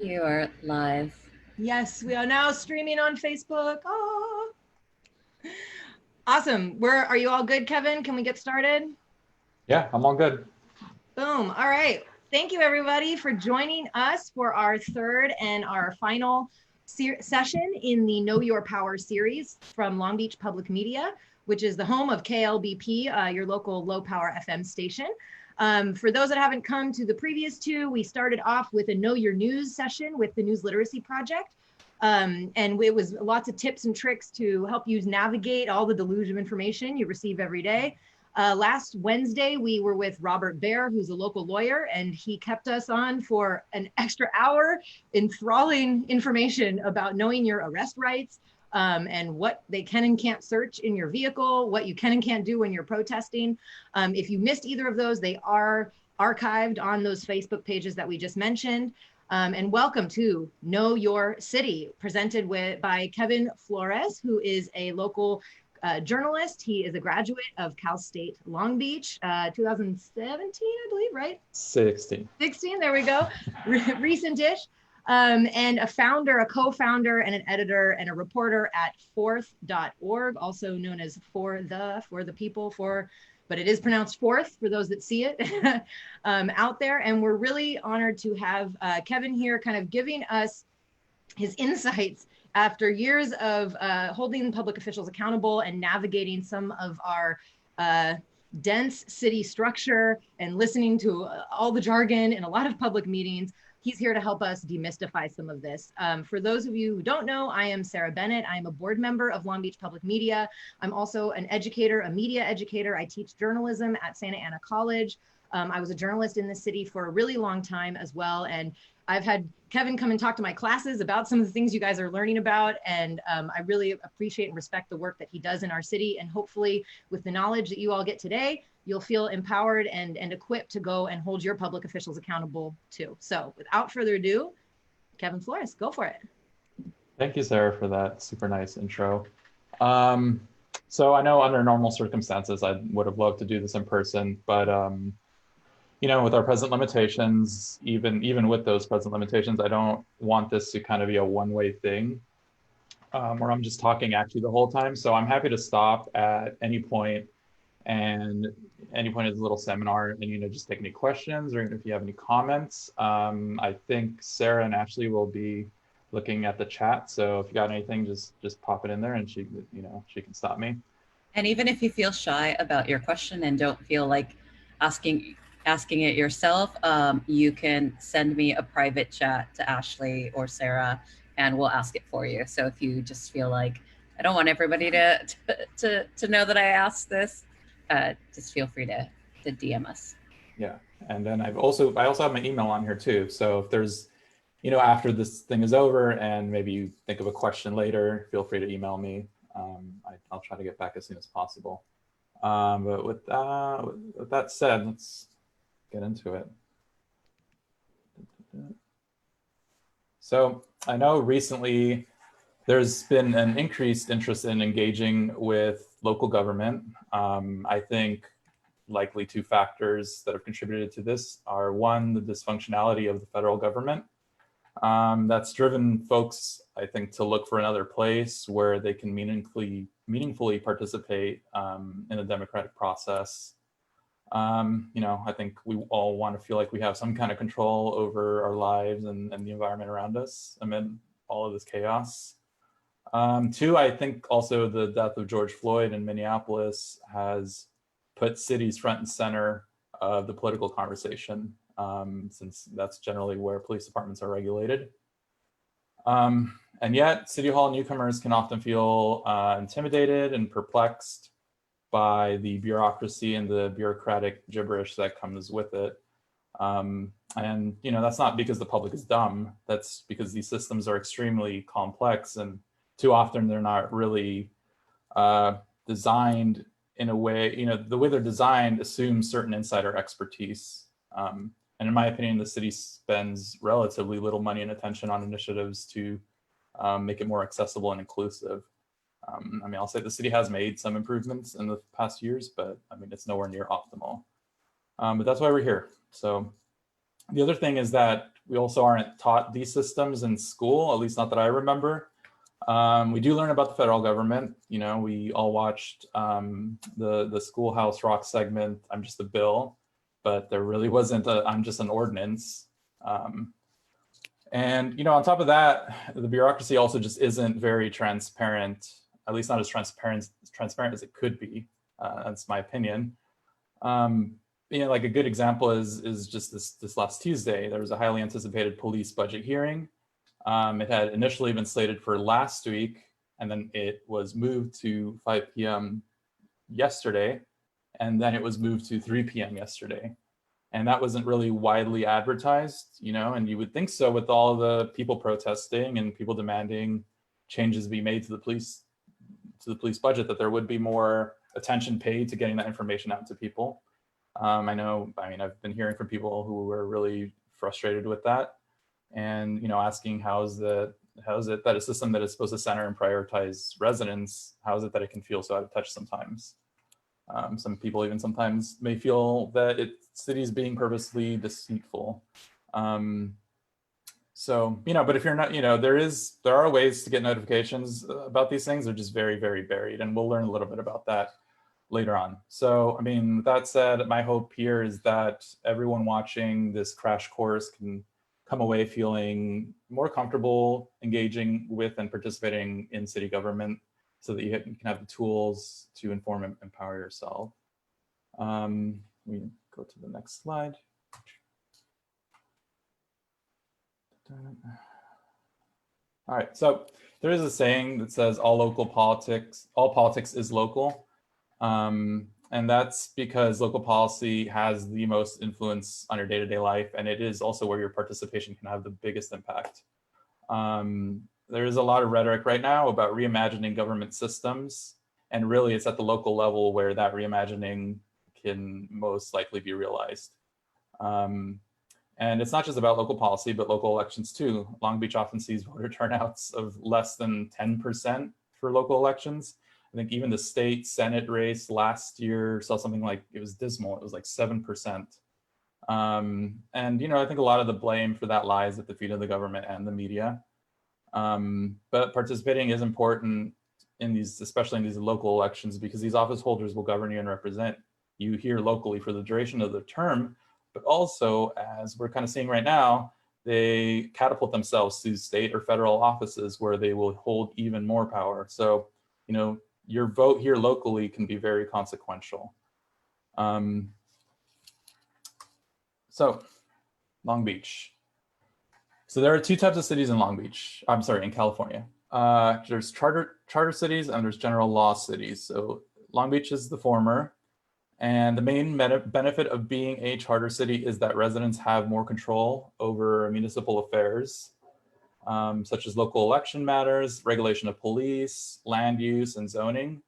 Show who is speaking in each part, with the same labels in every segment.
Speaker 1: You are live.
Speaker 2: Yes, we are now streaming on Facebook. Oh, awesome. Are you all good, Kevin? Can we get started?
Speaker 3: Yeah, I'm all good.
Speaker 2: Boom. All right. Thank you, everybody, for joining us for our third and our final session in the Know Your Power series from Long Beach Public Media, which is the home of KLBP, your local low power FM station. For those that haven't come to the previous two, we started off with a Know Your News session with the News Literacy Project. And it was lots of tips and tricks to help you navigate all the deluge of information you receive every day. Last Wednesday, we were with Robert Baer, who's a local lawyer, and he kept us on for an extra hour, enthralling information about knowing your arrest rights, and what they can and can't search in your vehicle, what you can and can't do when you're protesting. If you missed either of those, they are archived on those Facebook pages that we just mentioned. And welcome to Know Your City, presented by Kevin Flores, who is a local journalist. He is a graduate of Cal State Long Beach, 2017, I believe, right?
Speaker 3: 16.
Speaker 2: 16, there we go, recent-ish. And a co-founder, and an editor and a reporter at FORTHE.org, also known as for the people, but it is pronounced fourth for those that see it out there. And we're really honored to have Kevin here kind of giving us his insights after years of holding public officials accountable and navigating some of our dense city structure and listening to all the jargon in a lot of public meetings. He's here to help us demystify some of this. For those of you who don't know, I am Sarah Bennett. I am a board member of Long Beach Public Media. I'm also an educator, a media educator. I teach journalism at Santa Ana College. I was a journalist in the city for a really long time as well. And I've had Kevin come and talk to my classes about some of the things you guys are learning about. And I really appreciate and respect the work that he does in our city. And hopefully with the knowledge that you all get today, you'll feel empowered and equipped to go and hold your public officials accountable too. So without further ado, Kevin Flores, go for it.
Speaker 3: Thank you, Sarah, for that super nice intro. So I know under normal circumstances, I would have loved to do this in person, but with our present limitations, even with those present limitations, I don't want this to kind of be a one-way thing where I'm just talking at you the whole time. So I'm happy to stop at any point, and any point of the little seminar, and just take any questions, or even if you have any comments. I think Sarah and Ashley will be looking at the chat, so if you got anything, just pop it in there, and she can stop me.
Speaker 1: And even if you feel shy about your question and don't feel like asking it yourself, you can send me a private chat to Ashley or Sarah, and we'll ask it for you. So if you just feel like, I don't want everybody to know that I asked this, just feel free to DM us.
Speaker 3: Yeah, and then I also have my email on here too. So if there's, after this thing is over and maybe you think of a question later, feel free to email me. I'll try to get back as soon as possible. But with that said, let's get into it. So I know recently there's been an increased interest in engaging with local government. I think likely two factors that have contributed to this are, one, the dysfunctionality of the federal government. That's driven folks, I think, to look for another place where they can meaningfully participate in the democratic process. I think we all want to feel like we have some kind of control over our lives and the environment around us amid all of this chaos. Two, I think also the death of George Floyd in Minneapolis has put cities front and center of the political conversation, since that's generally where police departments are regulated. And yet, City Hall newcomers can often feel intimidated and perplexed by the bureaucracy and the bureaucratic gibberish that comes with it. And that's not because the public is dumb. That's because these systems are extremely complex, and too often they're not really designed in a way, the way they're designed assumes certain insider expertise. And in my opinion, the city spends relatively little money and attention on initiatives to make it more accessible and inclusive. I'll say the city has made some improvements in the past years, but it's nowhere near optimal. But that's why we're here. So The other thing is that we also aren't taught these systems in school, at least not that I remember. We do learn about the federal government. You know, we all watched the Schoolhouse Rock segment, I'm Just a Bill, but there really wasn't a I'm Just an Ordinance. And, you know, on top of that, the bureaucracy also just isn't very transparent, at least not as transparent as it could be. That's my opinion. You know, like a good example is just this last Tuesday, there was a highly anticipated police budget hearing. It had initially been slated for last week, and then it was moved to 5 p.m. yesterday, and then it was moved to 3 p.m. yesterday. And that wasn't really widely advertised, you know, and you would think so with all the people protesting and people demanding changes be made to the police budget, that there would be more attention paid to getting that information out to people. I mean, I've been hearing from people who were really frustrated with that, and, you know, asking how is it that a system that is supposed to center and prioritize residents, how is it that it can feel so out of touch sometimes? Some people even sometimes may feel that cities being purposely deceitful. So, you know, but if you're not, you know, there are ways to get notifications about these things. They're just very, very buried, and we'll learn a little bit about that later on. So, I mean, with that said, my hope here is that everyone watching this crash course can come away feeling more comfortable engaging with and participating in city government, so that you can have the tools to inform and empower yourself. We go to the next slide. All right, so there is a saying that says all politics is local. And that's because local policy has the most influence on your day-to-day life, and it is also where your participation can have the biggest impact. There is a lot of rhetoric right now about reimagining government systems, and really it's at the local level where that reimagining can most likely be realized. And it's not just about local policy, but local elections too. Long Beach often sees voter turnouts of less than 10% for local elections. I think even the state Senate race last year saw something like, it was dismal, it was like 7%. And, you know, I think a lot of the blame for that lies at the feet of the government and the media. But participating is important in these, especially in these local elections, because these office holders will govern you and represent you here locally for the duration of the term, but also, as we're kind of seeing right now, they catapult themselves to state or federal offices where they will hold even more power. So, you know, your vote here locally can be very consequential. So, Long Beach. So there are two types of cities in Long Beach. I'm sorry, in California. There's charter cities and there's general law cities. So Long Beach is the former. And the main benefit of being a charter city is that residents have more control over municipal affairs, such as local election matters, regulation of police, land use, and zoning.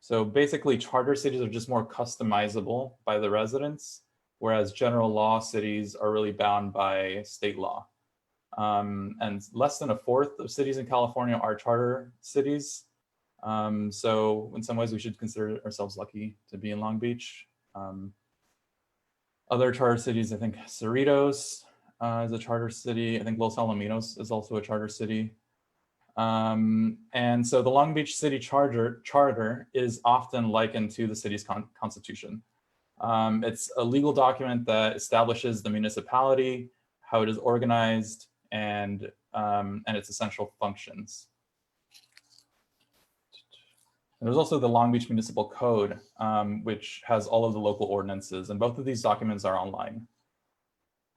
Speaker 3: So basically, charter cities are just more customizable by the residents, whereas general law cities are really bound by state law. And less than a fourth of cities in California are charter cities. So in some ways, we should consider ourselves lucky to be in Long Beach. Other charter cities, I think Cerritos is a charter city. I think Los Alamitos is also a charter city. And so the Long Beach City Charter is often likened to the city's constitution. It's a legal document that establishes the municipality, how it is organized, and its essential functions. There's also the Long Beach Municipal Code, which has all of the local ordinances, and both of these documents are online.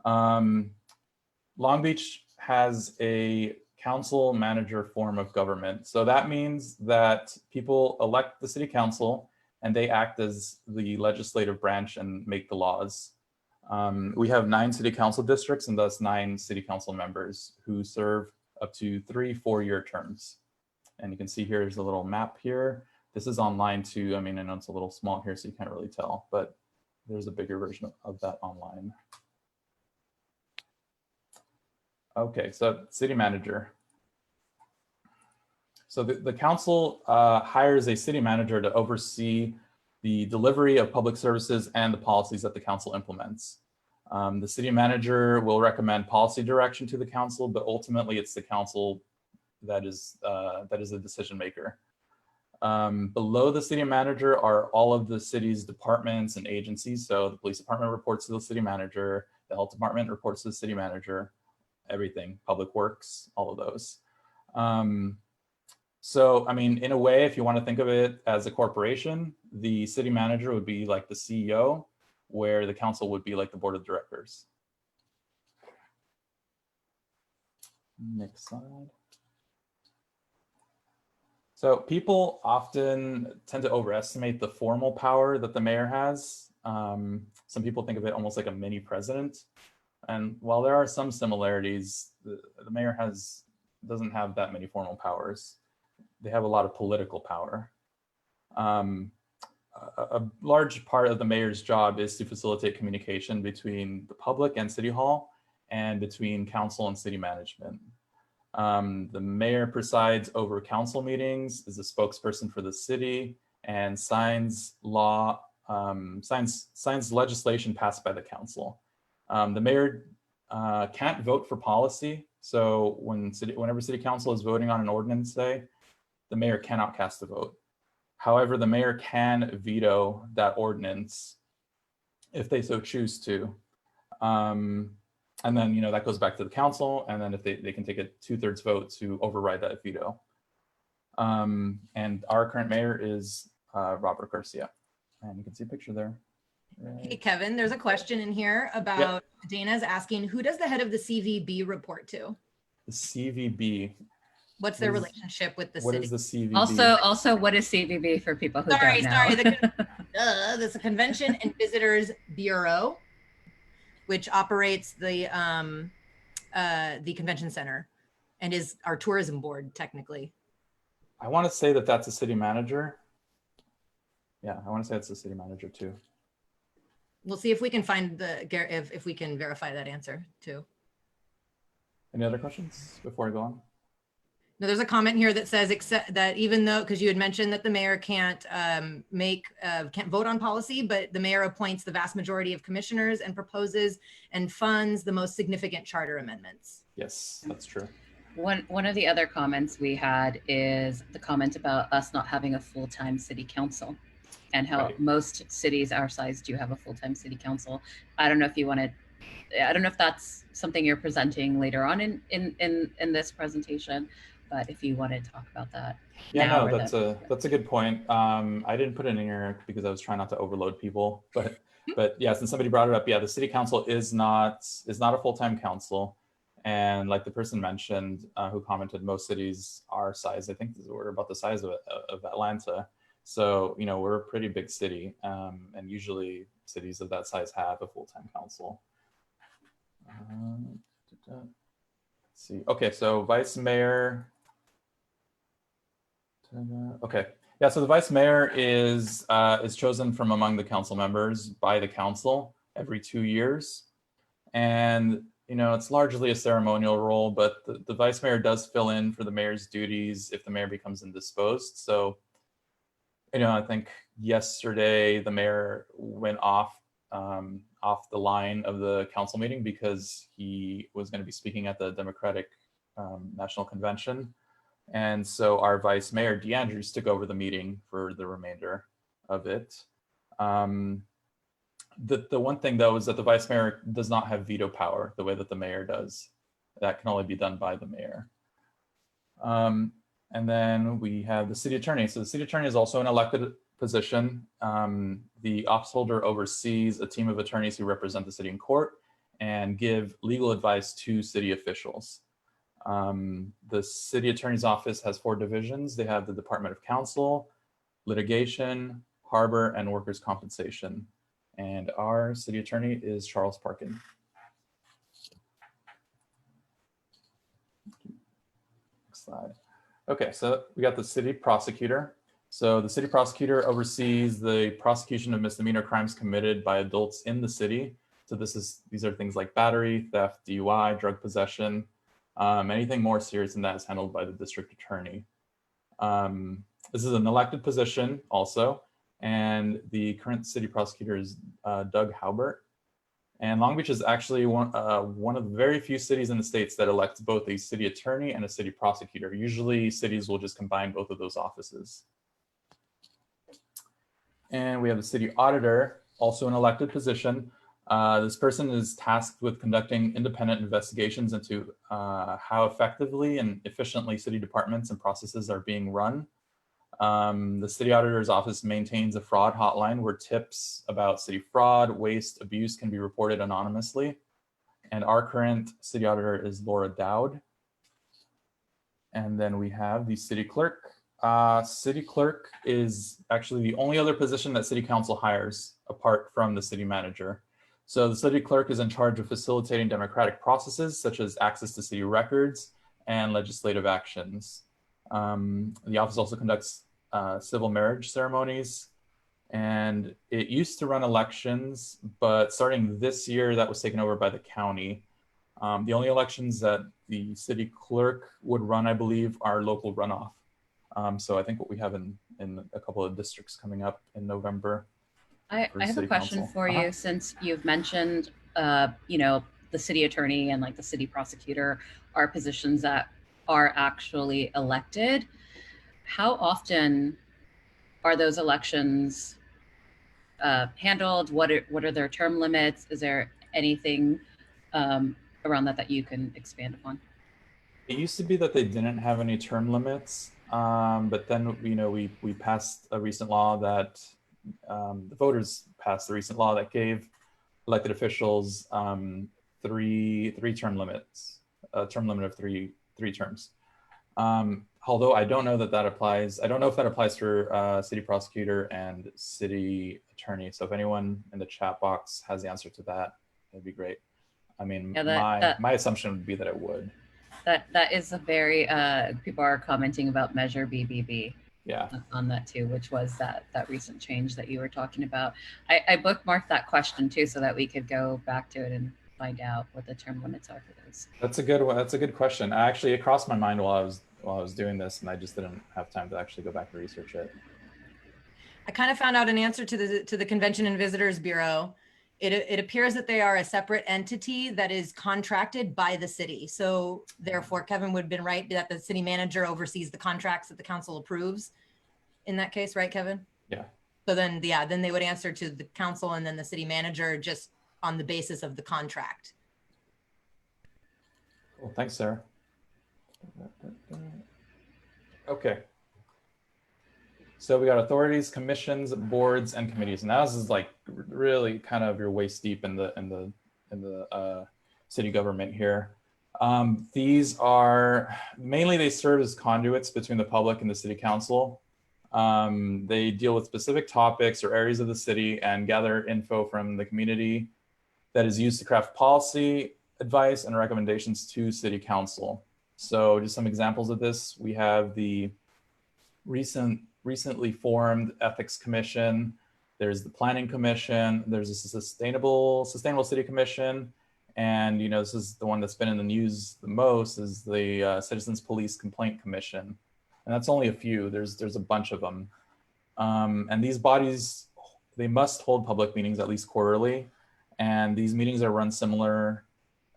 Speaker 3: Long Beach has a council manager form of government. So that means that people elect the city council and they act as the legislative branch and make the laws. We have 9 city council districts and thus 9 city council members who serve up to 3 4-year terms. And you can see here's a little map here. This is online too. I mean, I know it's a little small here, so you can't really tell, but there's a bigger version of that online. Okay, so city manager. So the council hires a city manager to oversee the delivery of public services and the policies that the council implements. The city manager will recommend policy direction to the council, but ultimately it's the council that is the decision maker. Below the city manager are all of the city's departments and agencies. So the police department reports to the city manager, the health department reports to the city manager, everything, public works, all of those. So, I mean, in a way, if you want to think of it as a corporation, the city manager would be like the CEO, where the council would be like the board of directors. Next slide. So people often tend to overestimate the formal power that the mayor has. Some people think of it almost like a mini president. And while there are some similarities, the mayor doesn't have that many formal powers. They have a lot of political power. A large part of the mayor's job is to facilitate communication between the public and City Hall and between council and city management. The mayor presides over council meetings, is a spokesperson for the city, and signs legislation passed by the council. The mayor can't vote for policy. So whenever city council is voting on an ordinance, say, the mayor cannot cast a vote. However, the mayor can veto that ordinance if they so choose to. And then, you know, that goes back to the council, and then if they can take a 2/3 vote to override that veto. And our current mayor is Robert Garcia, and you can see a picture there.
Speaker 2: Hey, Kevin, there's a question in here about Dana's asking, who does the head of the CVB report to?
Speaker 3: The CVB.
Speaker 2: What's their relationship with the
Speaker 3: What
Speaker 2: city?
Speaker 3: is the CVB?
Speaker 1: Also, what is CVB for people who don't know?
Speaker 2: There's a Convention and Visitors Bureau, which operates the convention center and is our tourism board, technically.
Speaker 3: I want to say that that's a city manager. Yeah, I want to say it's the city manager too.
Speaker 2: We'll see if we can find if we can verify that answer too.
Speaker 3: Any other questions before I go on?
Speaker 2: No, there's a comment here that says, except that even though, because you had mentioned that the mayor can't vote on policy, but the mayor appoints the vast majority of commissioners and proposes and funds the most significant charter amendments.
Speaker 3: Yes, that's true.
Speaker 1: One of the other comments we had is the comment about us not having a full-time city council, and how most cities our size do have a full-time city council. I don't know if you want to, I don't know if that's something you're presenting later on in this presentation, but if you want to talk about that.
Speaker 3: Yeah, no, that's a good point. I didn't put it in here because I was trying not to overload people, but yeah, since somebody brought it up, yeah, the city council is not a full-time council. And like the person mentioned who commented, most cities our size, I think we're about the size of Atlanta. So, you know, we're a pretty big city, and usually cities of that size have a full-time council. Let's see. Okay, so vice mayor. Okay, yeah. So the vice mayor is chosen from among the council members by the council every 2 years, and you know it's largely a ceremonial role. But the vice mayor does fill in for the mayor's duties if the mayor becomes indisposed. So, you know, I think yesterday the mayor went off the line of the council meeting because he was going to be speaking at the Democratic National Convention. And so our vice mayor, DeAndrews, took over the meeting for the remainder of it. The one thing, though, is that the vice mayor does not have veto power the way that the mayor does. That can only be done by the mayor. And then we have the city attorney. So the city attorney is also an elected position. The office holder oversees a team of attorneys who represent the city in court and give legal advice to city officials. The city attorney's office has 4 divisions. They have the Department of Counsel, Litigation, Harbor, and Workers' Compensation. And our city attorney is Charles Parkin. Next slide. Okay, so we got the city prosecutor. So the city prosecutor oversees the prosecution of misdemeanor crimes committed by adults in the city. So these are things like battery, theft, DUI, drug possession. Anything more serious than that is handled by the district attorney. This is an elected position also, and the current city prosecutor is Doug Halbert. And Long Beach is actually one of the very few cities in the States that elects both a city attorney and a city prosecutor. Usually cities will just combine both of those offices. And we have the city auditor, also an elected position. This person is tasked with conducting independent investigations into how effectively and efficiently city departments and processes are being run. The city auditor's office maintains a fraud hotline where tips about city fraud, waste, abuse can be reported anonymously. And our current city auditor is Laura Dowd. And then we have the city clerk. City clerk is actually the only other position that city council hires apart from the city manager. So the city clerk is in charge of facilitating democratic processes such as access to city records and legislative actions. The office also conducts civil marriage ceremonies, and it used to run elections, but starting this year that was taken over by the county. The only elections that the city clerk would run, I believe, are local runoff. So I think what we have in a couple of districts coming up in November.
Speaker 1: I have a question for you, since you've mentioned, you know, the city attorney and like the city prosecutor are positions that are actually elected. How often are those elections handled? What are their term limits? Is there anything around that you can expand upon?
Speaker 3: It used to be that they didn't have any term limits, but then, you know, we passed a recent law that the voters passed a recent law that gave elected officials three term limits, a term limit of three terms. Although I don't know that applies. I don't know if that applies for city prosecutor and city attorney. So if anyone in the chat box has the answer to that, that'd be great. I mean, yeah, my assumption would be that it would.
Speaker 1: That is a very, people are commenting about Measure BBB.
Speaker 3: Yeah.
Speaker 1: On that too, which was that recent change that you were talking about. I bookmarked that question too, so that we could go back to it and find out what the term limits are for those.
Speaker 3: That's a good one. That's a good question. Actually, it crossed my mind while I was doing this, and I just didn't have time to actually go back and research it.
Speaker 2: I kind of found out an answer to the Convention and Visitors Bureau. It appears that they are a separate entity that is contracted by the city. So therefore, Kevin would have been right that the city manager oversees the contracts that the council approves in that case, right, Kevin?
Speaker 3: Yeah.
Speaker 2: So then, yeah, then they would answer to the council and then the city manager just on the basis of the contract.
Speaker 3: Cool. Thanks, Sarah. Okay. So we got authorities, commissions, boards, and committees. And this is like really kind of your waist deep in the city government here. These are mainly, they serve as conduits between the public and the city council. They deal with specific topics or areas of the city and gather info from the community that is used to craft policy, advice, and recommendations to city council. So just some examples of this, we have the recently formed Ethics Commission. There's the Planning Commission. There's a Sustainable City Commission. And, you know, this is the one that's been in the news the most, is the Citizens Police Complaint Commission. And that's only a few. There's a bunch of them. And these bodies, they must hold public meetings at least quarterly. And these meetings are run similar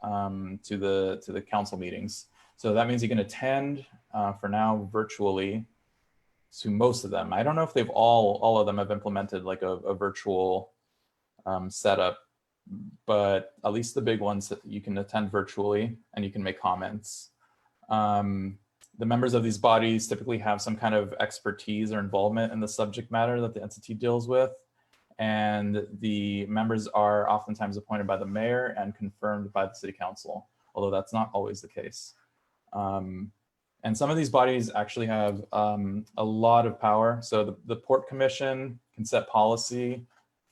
Speaker 3: to the council meetings. So that means you can attend for now virtually to most of them. I don't know if they've all of them have implemented like a virtual setup, but at least the big ones you can attend virtually and you can make comments. The members of these bodies typically have some kind of expertise or involvement in the subject matter that the entity deals with. And the members are oftentimes appointed by the mayor and confirmed by the city council, although that's not always the case. And some of these bodies actually have a lot of power. So the Port Commission can set policy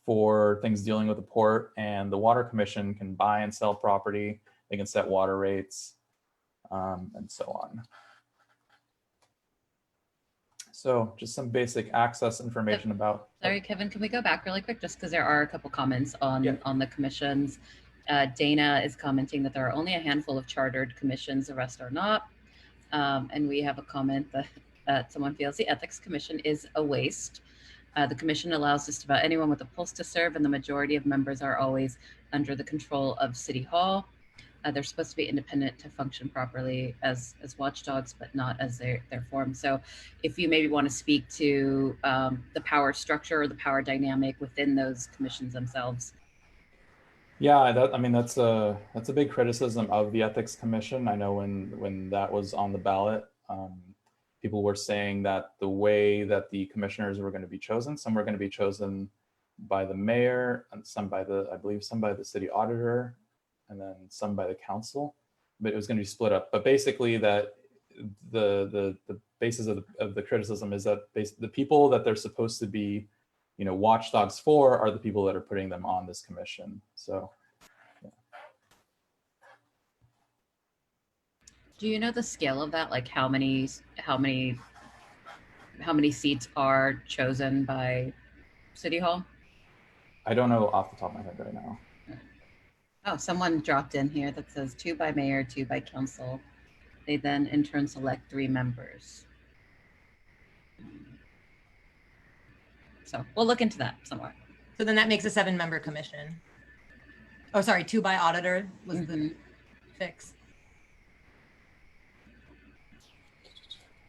Speaker 3: for things dealing with the port, and the Water Commission can buy and sell property. They can set water rates and so on. So just some basic access information about.
Speaker 1: Sorry, Kevin, can we go back really quick? Just because there are a couple comments on the commissions. Dana is commenting that there are only a handful of chartered commissions, the rest are not. And we have a comment that someone feels the Ethics Commission is a waste. The commission allows just about anyone with a pulse to serve, and the majority of members are always under the control of City Hall. They're supposed to be independent to function properly as watchdogs, but not as their form. So if you maybe want to speak to the power structure or the power dynamic within those commissions themselves.
Speaker 3: Yeah, that's a big criticism of the Ethics Commission. I know when that was on the ballot, people were saying that the way that the commissioners were going to be chosen, some were going to be chosen by the mayor, and some by I believe some by the city auditor, and then some by the council, but it was going to be split up. But basically, that the basis of the criticism is that the people that they're supposed to be, watchdogs for are the people that are putting them on this commission. So, yeah.
Speaker 1: Do you know the scale of that? Like how many seats are chosen by City Hall?
Speaker 3: I don't know off the top of my head right now.
Speaker 1: Oh, someone dropped in here that says 2 by mayor, 2 by council. They then in turn select 3 members. So we'll look into that somewhere.
Speaker 2: So then that makes a 7-member commission. Oh, sorry, 2 by auditor was the fix.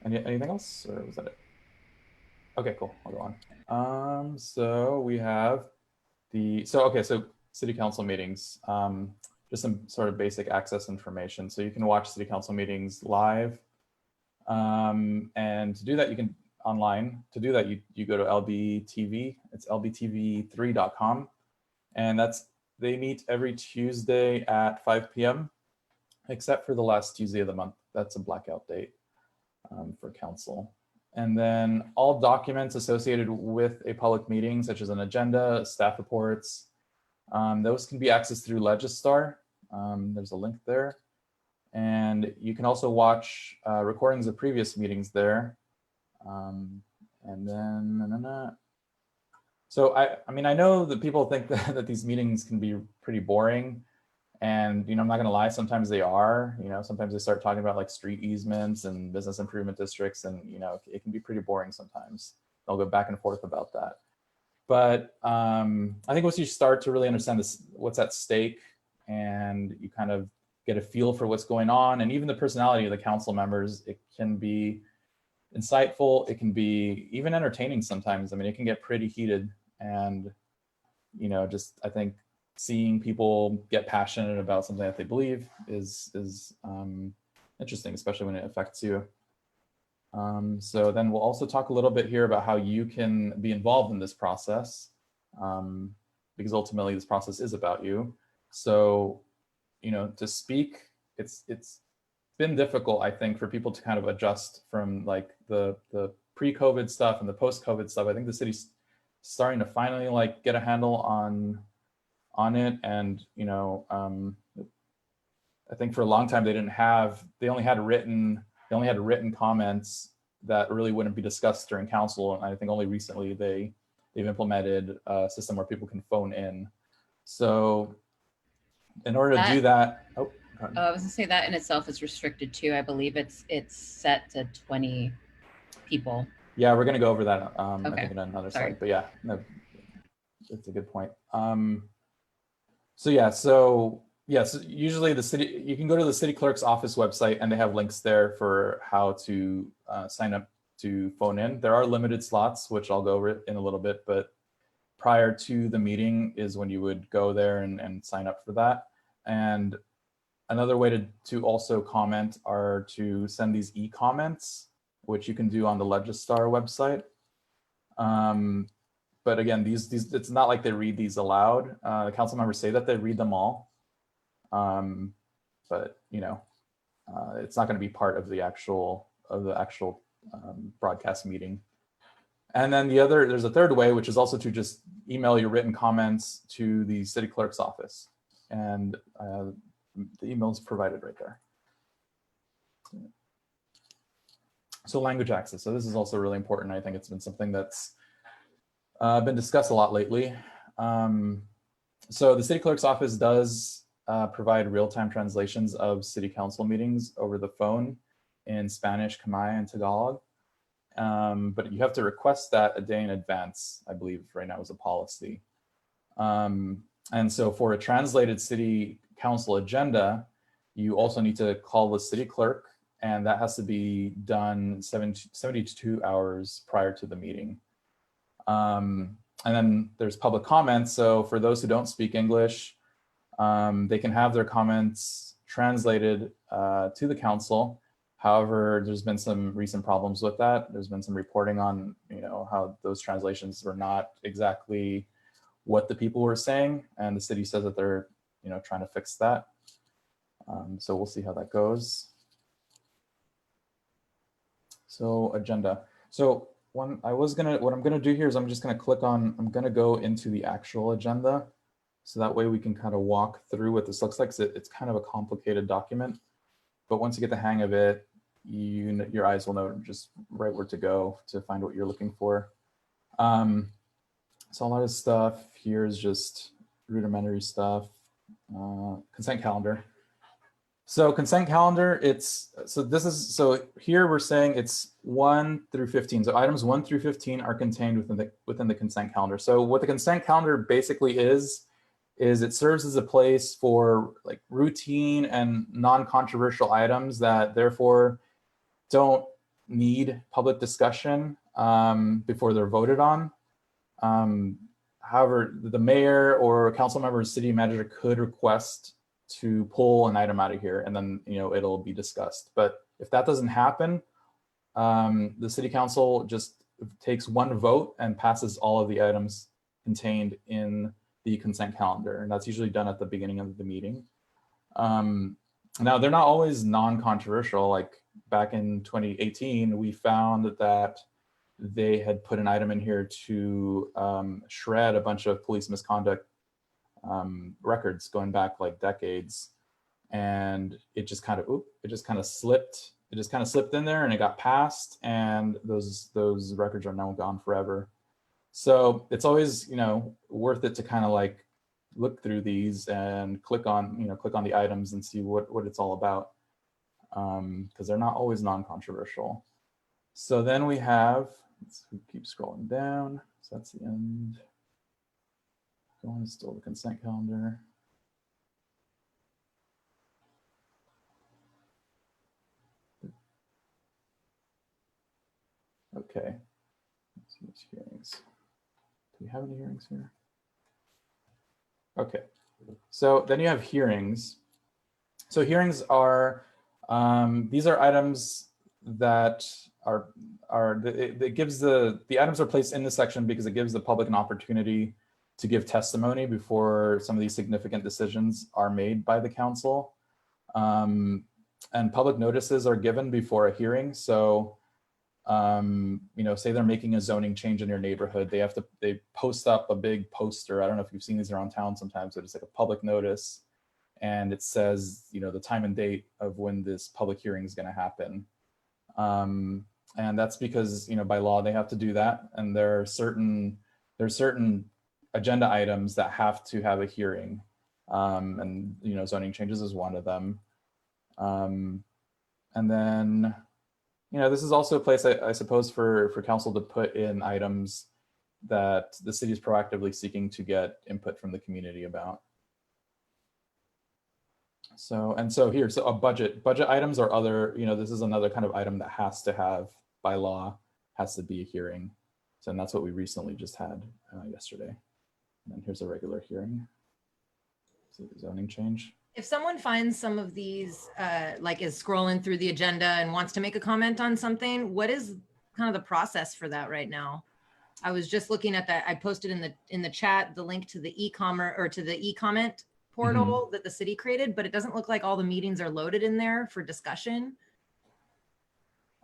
Speaker 3: Anything else, or was that it? Okay, cool. I'll go on. So we have so city council meetings. Just some sort of basic access information. So you can watch city council meetings live, and to do that, you can online. To do that, you go to LBTV. It's lbtv3.com, and they meet every Tuesday at 5 p.m. except for the last Tuesday of the month. That's a blackout date for council. And then all documents associated with a public meeting, such as an agenda, staff reports, those can be accessed through Legistar. There's a link there. And you can also watch recordings of previous meetings there. And then, so I know that people think that these meetings can be pretty boring. And, I'm not going to lie, sometimes they are. Sometimes they start talking about like street easements and business improvement districts, and, it can be pretty boring sometimes. They'll go back and forth about that. But I think once you start to really understand what's at stake, and you kind of get a feel for what's going on, and even the personality of the council members, it can be insightful. It can be even entertaining sometimes. It can get pretty heated, and, just I think seeing people get passionate about something that they believe is interesting, especially when it affects you. So then we'll also talk a little bit here about how you can be involved in this process, because ultimately this process is about you. So, to speak, it's been difficult, I think, for people to kind of adjust from like the pre-COVID stuff and the post-COVID stuff. I think the city's starting to finally like get a handle on it, and I think for a long time they only had written comments that really wouldn't be discussed during council, and I think only recently they've implemented a system where people can phone in. So in order to do that,
Speaker 1: I was gonna say that in itself is restricted too. I believe it's set to 20 people.
Speaker 3: Yeah, we're gonna go over that
Speaker 1: Okay.
Speaker 3: I think in another slide, but yeah, no, it's a good point. So usually the city, you can go to the city clerk's office website, and they have links there for how to sign up to phone in. There are limited slots, which I'll go over in a little bit, but prior to the meeting is when you would go there and sign up for that. And another way to also comment are to send these e-comments, which you can do on the Legistar website. But again, these it's not like they read these aloud. The council members say that they read them all, but it's not going to be part of the actual broadcast meeting. And then there's a third way, which is also to just email your written comments to the city clerk's office, and the email is provided right there. So language access. So this is also really important. I think it's been something that's been discussed a lot lately. So the city clerk's office does provide real-time translations of city council meetings over the phone in Spanish, Khmer, and Tagalog. But you have to request that a day in advance, I believe right now is a policy. And so for a translated city council agenda, you also need to call the city clerk, and that has to be done 72 hours prior to the meeting. And then there's public comments. So for those who don't speak English, they can have their comments translated to the council. However, there's been some recent problems with that. There's been some reporting on, how those translations were not exactly what the people were saying, and the city says that they're, trying to fix that. So we'll see how that goes. So agenda. So what I'm gonna do here is I'm just gonna I'm gonna go into the actual agenda. So that way we can kind of walk through what this looks like. It's kind of a complicated document, but once you get the hang of it, your eyes will know just right where to go to find what you're looking for. So a lot of stuff here is just rudimentary stuff. Consent calendar. So consent calendar, so here we're saying it's 1 through 15. So items 1 through 15 are contained within the consent calendar. So what the consent calendar basically is it serves as a place for like routine and non-controversial items that therefore don't need public discussion before they're voted on. However, the mayor or council member or city manager could request to pull an item out of here, and then it'll be discussed. But if that doesn't happen, the city council just takes one vote and passes all of the items contained in the consent calendar, and that's usually done at the beginning of the meeting. Now, they're not always non-controversial. Like back in 2018, we found that they had put an item in here to shred a bunch of police misconduct records going back like decades, and it just kind of slipped in there, and it got passed, and those records are now gone forever. So it's always worth it to kind of like look through these and click on the items and see what it's all about, because they're not always non-controversial. So then we have, let's keep scrolling down. So that's the end. Going still the consent calendar. Okay. Let's see what's hearings. Do we have any hearings here? Okay. So then you have hearings. So hearings are these are items that it gives the items are placed in this section because it gives the public an opportunity to give testimony before some of these significant decisions are made by the council. And public notices are given before a hearing. So, say they're making a zoning change in your neighborhood, they post up a big poster. I don't know if you've seen these around town sometimes, but it's like a public notice, and it says, the time and date of when this public hearing is going to happen. And that's because, by law, they have to do that. And there's certain agenda items that have to have a hearing, and zoning changes is one of them. And then this is also a place I suppose for council to put in items that the city is proactively seeking to get input from the community about. So a budget items or other, this is another kind of item that has to have, by law, has to be a hearing. So, and that's what we recently just had yesterday. And then here's a regular hearing. See the zoning change.
Speaker 2: If someone finds some of these, is scrolling through the agenda and wants to make a comment on something, what is kind of the process for that right now? I was just looking at that. I posted in the chat the link to the e-commerce or to the e-comment portal that the city created, but it doesn't look like all the meetings are loaded in there for discussion.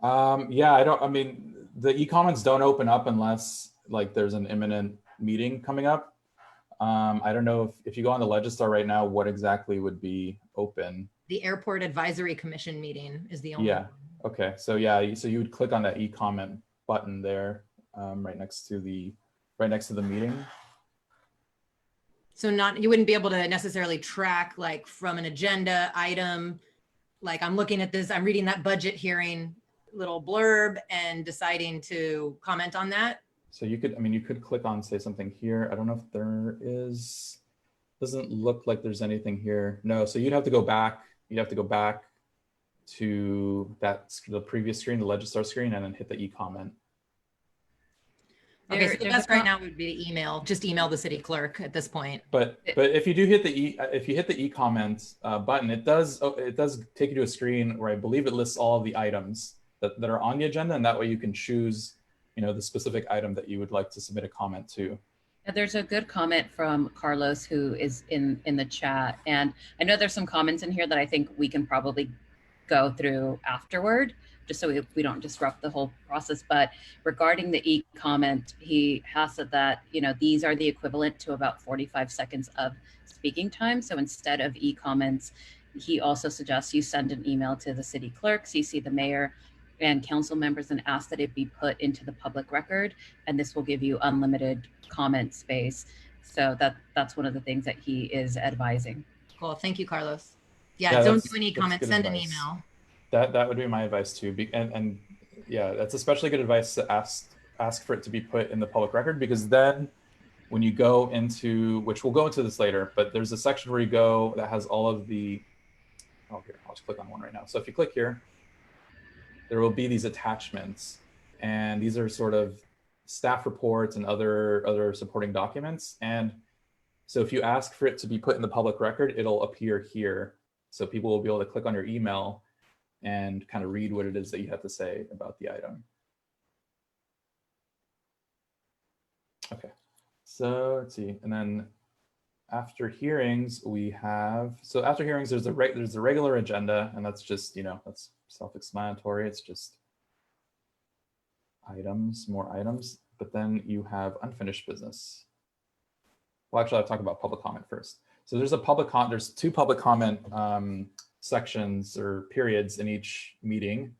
Speaker 3: Yeah, the e-comments don't open up unless like there's an imminent meeting coming up. I don't know if you go on the Legistar right now, what exactly would be open.
Speaker 2: The Airport Advisory Commission meeting is the only one.
Speaker 3: Okay. So yeah, so you would click on that e-comment button there, right next to the meeting.
Speaker 2: So you wouldn't be able to necessarily track like from an agenda item, like I'm looking at this, I'm reading that budget hearing little blurb and deciding to comment on that.
Speaker 3: So you could click on, say, something here. I don't know if there is, Doesn't look like there's anything here. No, so you'd have to go back. You'd have to go back to the previous screen, the Legistar screen, and then hit the e-comment.
Speaker 2: Okay, so the
Speaker 1: There's a
Speaker 2: best right now would be to email, just email the city clerk at this point.
Speaker 3: But if you do hit if you hit the e-comment button, it does take you to a screen where I believe it lists all of the items that are on the agenda, and that way you can choose, the specific item that you would like to submit a comment to.
Speaker 1: There's a good comment from Carlos who is in the chat, and I know there's some comments in here that I think we can probably go through afterward, just so we don't disrupt the whole process. But regarding the e-comment, he has said that, these are the equivalent to about 45 seconds of speaking time. So instead of e-comments, he also suggests you send an email to the city clerk, CC the mayor and council members, and ask that it be put into the public record. And this will give you unlimited comment space. So that's one of the things that he is advising.
Speaker 2: Cool, thank you, Carlos. Yeah, don't do any comments, send
Speaker 3: advice.
Speaker 2: An email.
Speaker 3: That would be my advice too. And yeah, that's especially good advice to ask for it to be put in the public record, because then when you go into, which we'll go into this later, but there's a section where you go that has all of the, here, I'll just click on one right now. So if you click here, there will be these attachments, and these are sort of staff reports and other supporting documents. And so if you ask for it to be put in the public record, it'll appear here. So people will be able to click on your email and kind of read what it is that you have to say about the item. Okay, so let's see. And then after hearings, we have, so after hearings, there's a regular agenda, and that's just, that's self-explanatory. It's just items, more items, but then you have unfinished business. Well, actually, I'll talk about public comment first. So there's there's two public comment sections or periods in each meeting.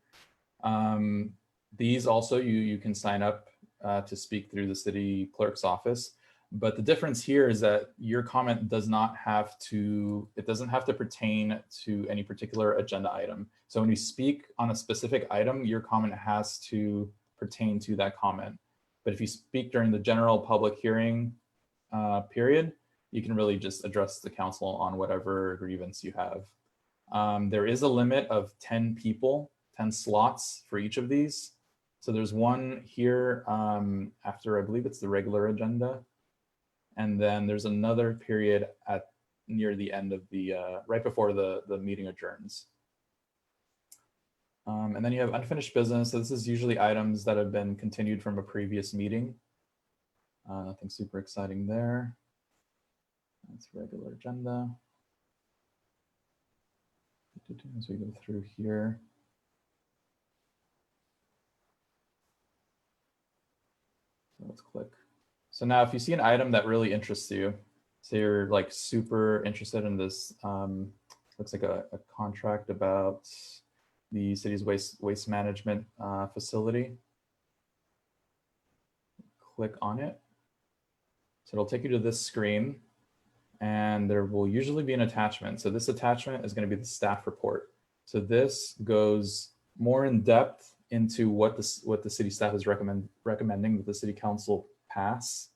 Speaker 3: These also, you can sign up to speak through the city clerk's office. But the difference here is that your comment doesn't have to pertain to any particular agenda item. So when you speak on a specific item, your comment has to pertain to that comment. But if you speak during the general public hearing period, you can really just address the council on whatever grievance you have. There is a limit of 10 people, 10 slots for each of these. So there's one here after, I believe it's the regular agenda. And then there's another period near the end of the, right before the meeting adjourns. And then you have unfinished business. So this is usually items that have been continued from a previous meeting. Nothing super exciting there. That's regular agenda. As we go through here. So let's click. So now if you see an item that really interests you, say you're like super interested in this, looks like a contract about the city's waste management facility. Click on it. So it'll take you to this screen, and there will usually be an attachment. So this attachment is going to be the staff report. So this goes more in depth into what the city staff is recommending that the city council pass,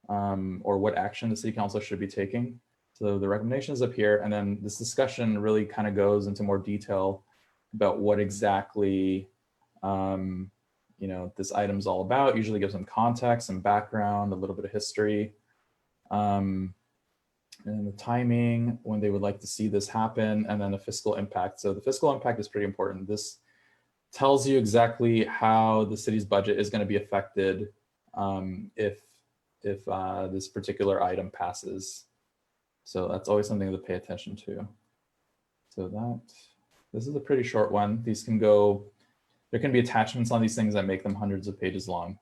Speaker 3: or what action the city council should be taking. So the recommendation is up here, and then this discussion really kind of goes into more detail about what exactly this item's all about. Usually gives some context, some background, a little bit of history, and the timing, when they would like to see this happen, and then the fiscal impact. So the fiscal impact is pretty important. This tells you exactly how the city's budget is going to be affected if this particular item passes. So that's always something to pay attention to. So this is a pretty short one. These can go, there can be attachments on these things that make them hundreds of pages long.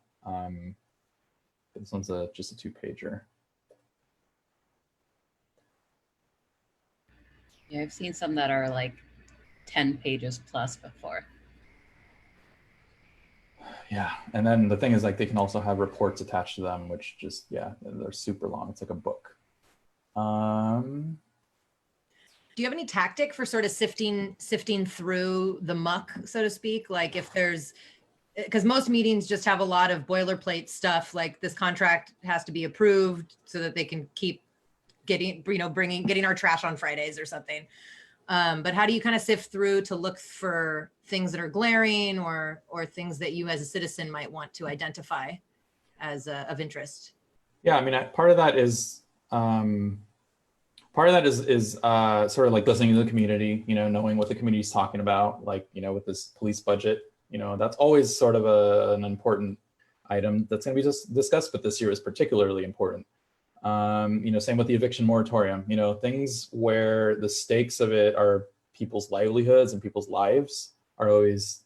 Speaker 3: This one's just a 2-pager.
Speaker 1: Yeah, I've seen some that are like 10 pages plus before.
Speaker 3: Yeah, and then the thing is, like, they can also have reports attached to them, which just, yeah, they're super long. It's like a book.
Speaker 2: Do you have any tactic for sort of sifting through the muck, so to speak? Like if there's, because most meetings just have a lot of boilerplate stuff, like this contract has to be approved so that they can keep getting our trash on Fridays or something. But how do you kind of sift through to look for things that are glaring or things that you as a citizen might want to identify as of interest?
Speaker 3: Yeah, I mean, part of that is sort of like listening to the community, knowing what the community is talking about, like, with this police budget, that's always sort of an important item that's going to be just discussed, but this year is particularly important. Same with the eviction moratorium, things where the stakes of it are people's livelihoods and people's lives are always,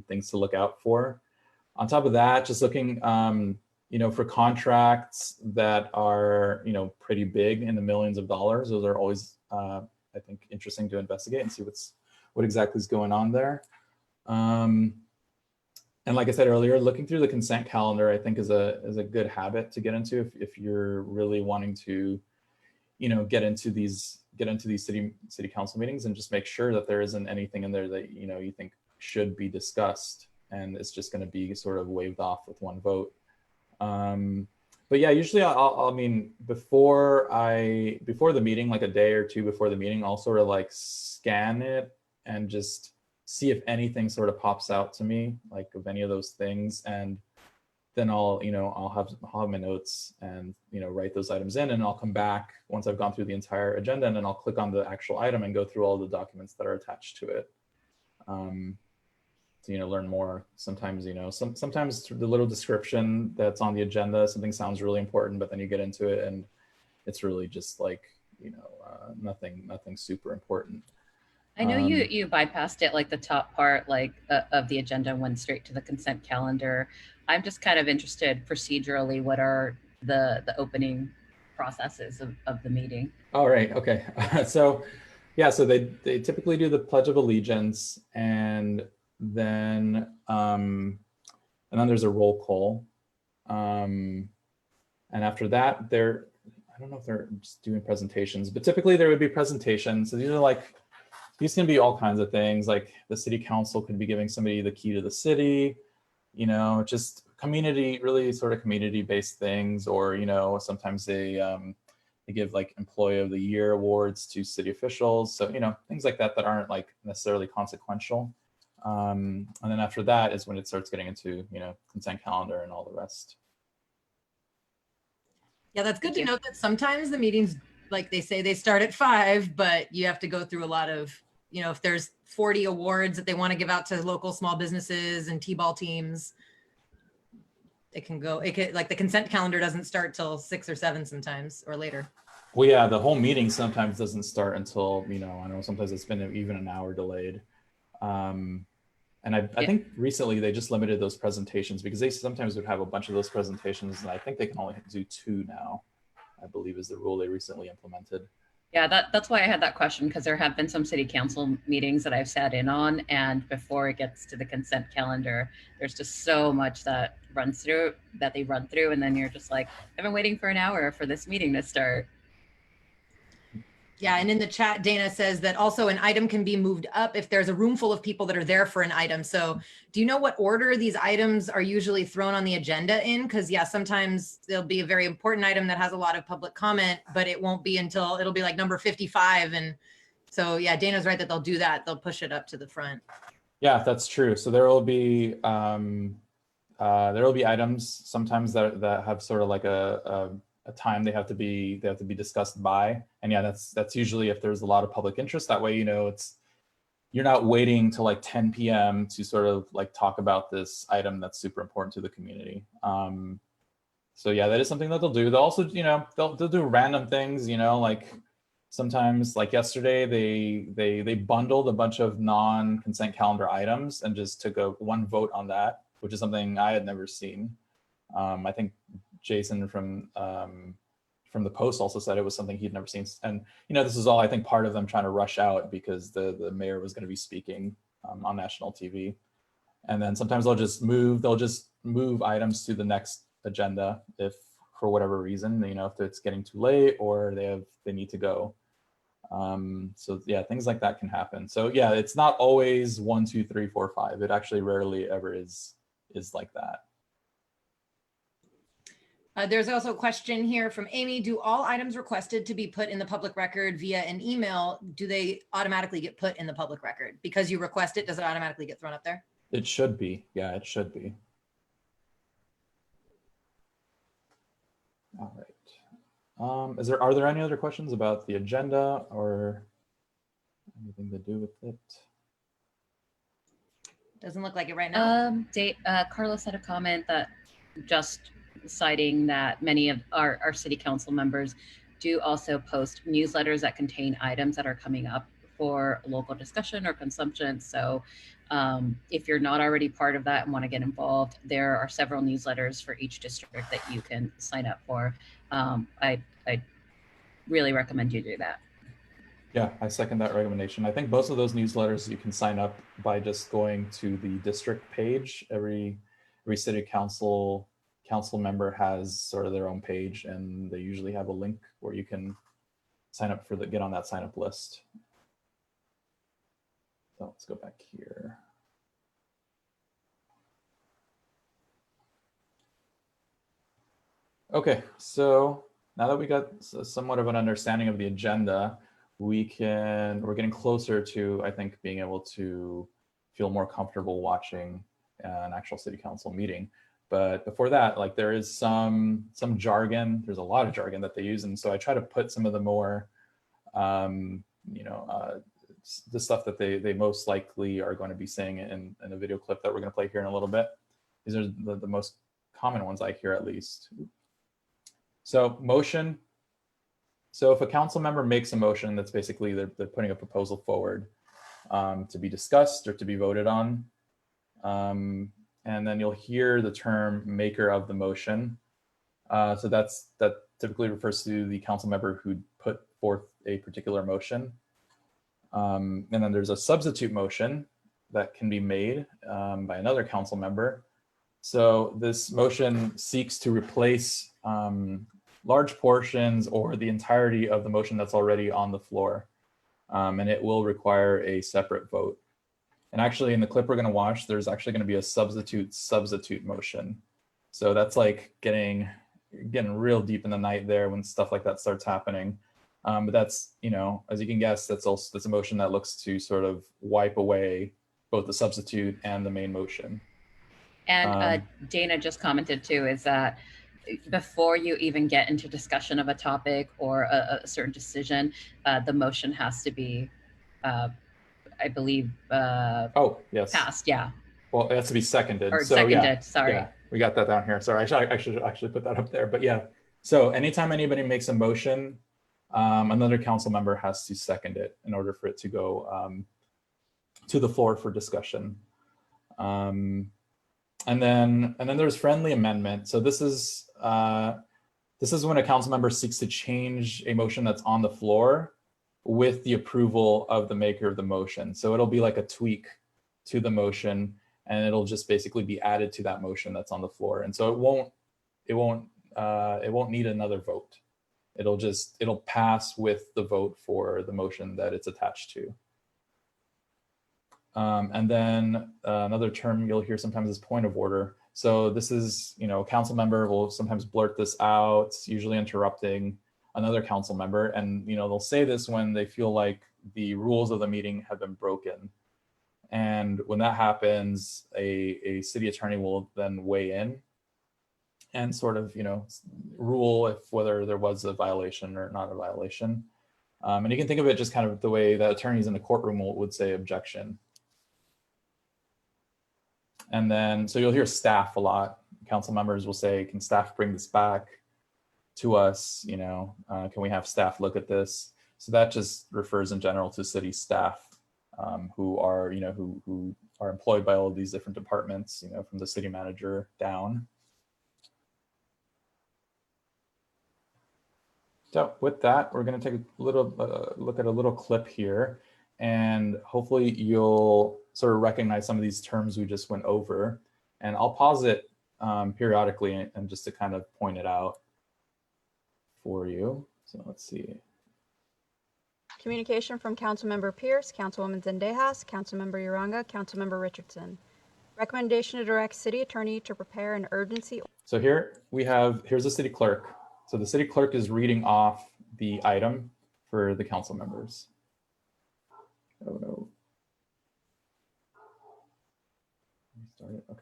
Speaker 3: things to look out for. On top of that, just looking, for contracts that are, pretty big in the millions of dollars. Those are always, I think, interesting to investigate and see what exactly is going on there. And like I said earlier, looking through the consent calendar, I think is a good habit to get into if you're really wanting to, get into these city council meetings, and just make sure that there isn't anything in there that you think should be discussed, and it's just going to be sort of waved off with one vote. But yeah, usually I mean, before the meeting, like a day or two before the meeting, I'll sort of like scan it and just see if anything sort of pops out to me, like of any of those things. And then I'll have my notes and, write those items in, and I'll come back once I've gone through the entire agenda, and then I'll click on the actual item and go through all the documents that are attached to it. To, learn more. Sometimes, sometimes the little description that's on the agenda, something sounds really important, but then you get into it and it's really just like, nothing super important.
Speaker 1: I know you bypassed it, like the top part, like of the agenda, and went straight to the consent calendar. I'm just kind of interested procedurally, what are the opening processes of the meeting?
Speaker 3: All right. Okay. So they typically do the Pledge of Allegiance, and then there's a roll call. And after that, I don't know if they're just doing presentations, but typically there would be presentations. So these can be all kinds of things. Like the city council could be giving somebody the key to the city, just really sort of community-based things, or, sometimes they give like Employee of the Year awards to city officials. So, things like that aren't like necessarily consequential. And then after that is when it starts getting into, consent calendar and all the rest.
Speaker 2: Yeah, that's good to note that sometimes the meetings, like they say, they start at 5, but you have to go through a lot of, if there's 40 awards that they want to give out to local small businesses and T-ball teams, like the consent calendar doesn't start till 6 or 7 sometimes, or later.
Speaker 3: Well, yeah, the whole meeting sometimes doesn't start until, I know sometimes it's been even an hour delayed. And I think recently they just limited those presentations, because they sometimes would have a bunch of those presentations, and I think they can only do 2 now, I believe is the rule they recently implemented.
Speaker 1: Yeah, that's why I had that question, because there have been some city council meetings that I've sat in on, and before it gets to the consent calendar, there's just so much that they run through, and then you're just like, I've been waiting for an hour for this meeting to start.
Speaker 2: Yeah, and in the chat, Dana says that also an item can be moved up if there's a room full of people that are there for an item. So do you know what order these items are usually thrown on the agenda in? Because yeah, sometimes there'll be a very important item that has a lot of public comment, but it won't be until it'll be like number 55. And so yeah, Dana's right that they'll do that. They'll push it up to the front.
Speaker 3: Yeah, that's true. So there will be items sometimes that have sort of like a time they have to be discussed by, and yeah, that's usually if there's a lot of public interest. That way, you're not waiting till like 10 p.m. to sort of like talk about this item that's super important to the community. So yeah, that is something that they'll do. They'll also, they'll do random things, like sometimes, like yesterday, they bundled a bunch of non-consent calendar items and just took one vote on that, which is something I had never seen. I think Jason from the Post also said it was something he'd never seen. And, this is all, I think, part of them trying to rush out because the mayor was going to be speaking on national TV. And then sometimes they'll just move items to the next agenda if for whatever reason, if it's getting too late or they need to go. So yeah, things like that can happen. So yeah, it's not always 1, 2, 3, 4, 5. It actually rarely ever is like that.
Speaker 2: There's also a question here from Amy. Do all items requested to be put in the public record via an email, do they automatically get put in the public record? Because you request it, does it automatically get thrown up there?
Speaker 3: It should be. Yeah, it should be. All right. Are there any other questions about the agenda or anything to do with it?
Speaker 2: Doesn't look like it right now.
Speaker 1: Carlos had a comment that just citing that many of our city council members do also post newsletters that contain items that are coming up for local discussion or consumption. So if you're not already part of that and want to get involved, there are several newsletters for each district that you can sign up for. I really recommend you do that.
Speaker 3: Yeah, I second that recommendation. I think both of those newsletters you can sign up by just going to the district page. Every city council member has sort of their own page, and they usually have a link where you can sign up for get on that sign up list. So let's go back here. Okay, so now that we got somewhat of an understanding of the agenda, we're getting closer to, I think, being able to feel more comfortable watching an actual city council meeting. But before that, like, there is some jargon. There's a lot of jargon that they use, and so I try to put some of the more, the stuff that they most likely are going to be saying in a video clip that we're going to play here in a little bit. These are the most common ones I hear, at least. So motion. So if a council member makes a motion, that's basically they're putting a proposal forward to be discussed or to be voted on. And then you'll hear the term maker of the motion. So that typically refers to the council member who put forth a particular motion. And then there's a substitute motion that can be made by another council member. So this motion seeks to replace large portions or the entirety of the motion that's already on the floor. And it will require a separate vote. And actually, in the clip we're going to watch, there's actually going to be a substitute motion. So that's like getting real deep in the night there when stuff like that starts happening. But that's, as you can guess, that's a motion that looks to sort of wipe away both the substitute and the main motion.
Speaker 1: And Dana just commented too, is that before you even get into discussion of a topic or a certain decision, the motion has to be, I believe, passed. Yeah.
Speaker 3: Well, it has to be seconded.
Speaker 1: Or seconded. Yeah, sorry.
Speaker 3: Yeah, we got that down here. Sorry, I should actually put that up there. But yeah, so anytime anybody makes a motion, another council member has to second it in order for it to go to the floor for discussion. And then there's friendly amendment. So this is when a council member seeks to change a motion that's on the floor with the approval of the maker of the motion. So it'll be like a tweak to the motion, and it'll just basically be added to that motion that's on the floor. And so it won't need another vote. It'll pass with the vote for the motion that it's attached to. And then another term you'll hear sometimes is point of order. So this is, a council member will sometimes blurt this out, usually interrupting another council member. And, they'll say this when they feel like the rules of the meeting have been broken. And when that happens, a city attorney will then weigh in and sort of, rule whether there was a violation or not a violation. And you can think of it just kind of the way that attorneys in the courtroom would say objection. And then, so you'll hear staff a lot. Council members will say, can staff bring this back to us? Can we have staff look at this? So that just refers in general to city staff who are, who are employed by all of these different departments, from the city manager down. So with that, we're going to take a little look at a little clip here, and hopefully you'll sort of recognize some of these terms we just went over. And I'll pause it periodically and just to kind of point it out for you. So let's see.
Speaker 4: Communication from Councilmember Pierce, Councilwoman Zendejas, Councilmember Uranga, Councilmember Richardson. Recommendation to direct City Attorney to prepare an urgency.
Speaker 3: So here's the city clerk. So the city clerk is reading off the item for the council members. Oh no. Start it. Okay.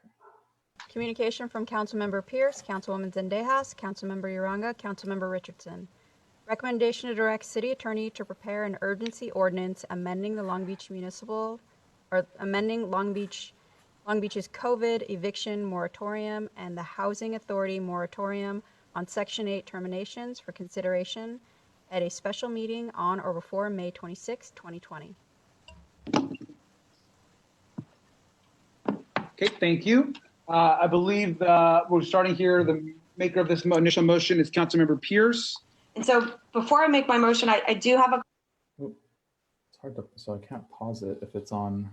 Speaker 4: Communication from Councilmember Pierce, Councilwoman Zendejas, Councilmember Uranga, Councilmember Richardson. Recommendation to direct city attorney to prepare an urgency ordinance amending the Long Beach's COVID eviction moratorium and the Housing Authority moratorium on Section 8 terminations for consideration at a special meeting on or before May 26, 2020.
Speaker 5: Okay, thank you. I believe we're starting here. The maker of this initial motion is Councilmember Pierce.
Speaker 6: And so before I make my motion, I do have a...
Speaker 3: It's hard to, so I can't pause it if it's on.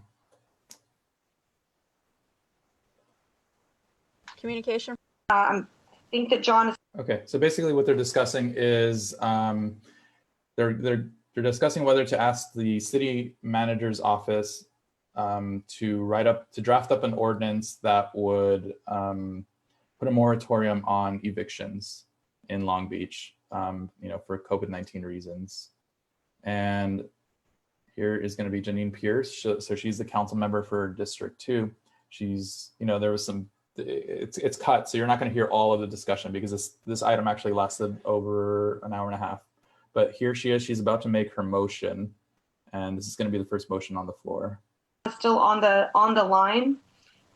Speaker 4: Communication.
Speaker 6: I think that John is...
Speaker 3: Okay, so basically what they're discussing is they're discussing whether to ask the city manager's office to draft up an ordinance that would put a moratorium on evictions in Long Beach, for COVID-19 reasons. And here is going to be Janine Pierce. So she's the council member for District 2. She's, there was some, it's cut, so you're not going to hear all of the discussion because this item actually lasted over an hour and a half. But here she is. She's about to make her motion, and this is going to be the first motion on the floor.
Speaker 6: Still on the line.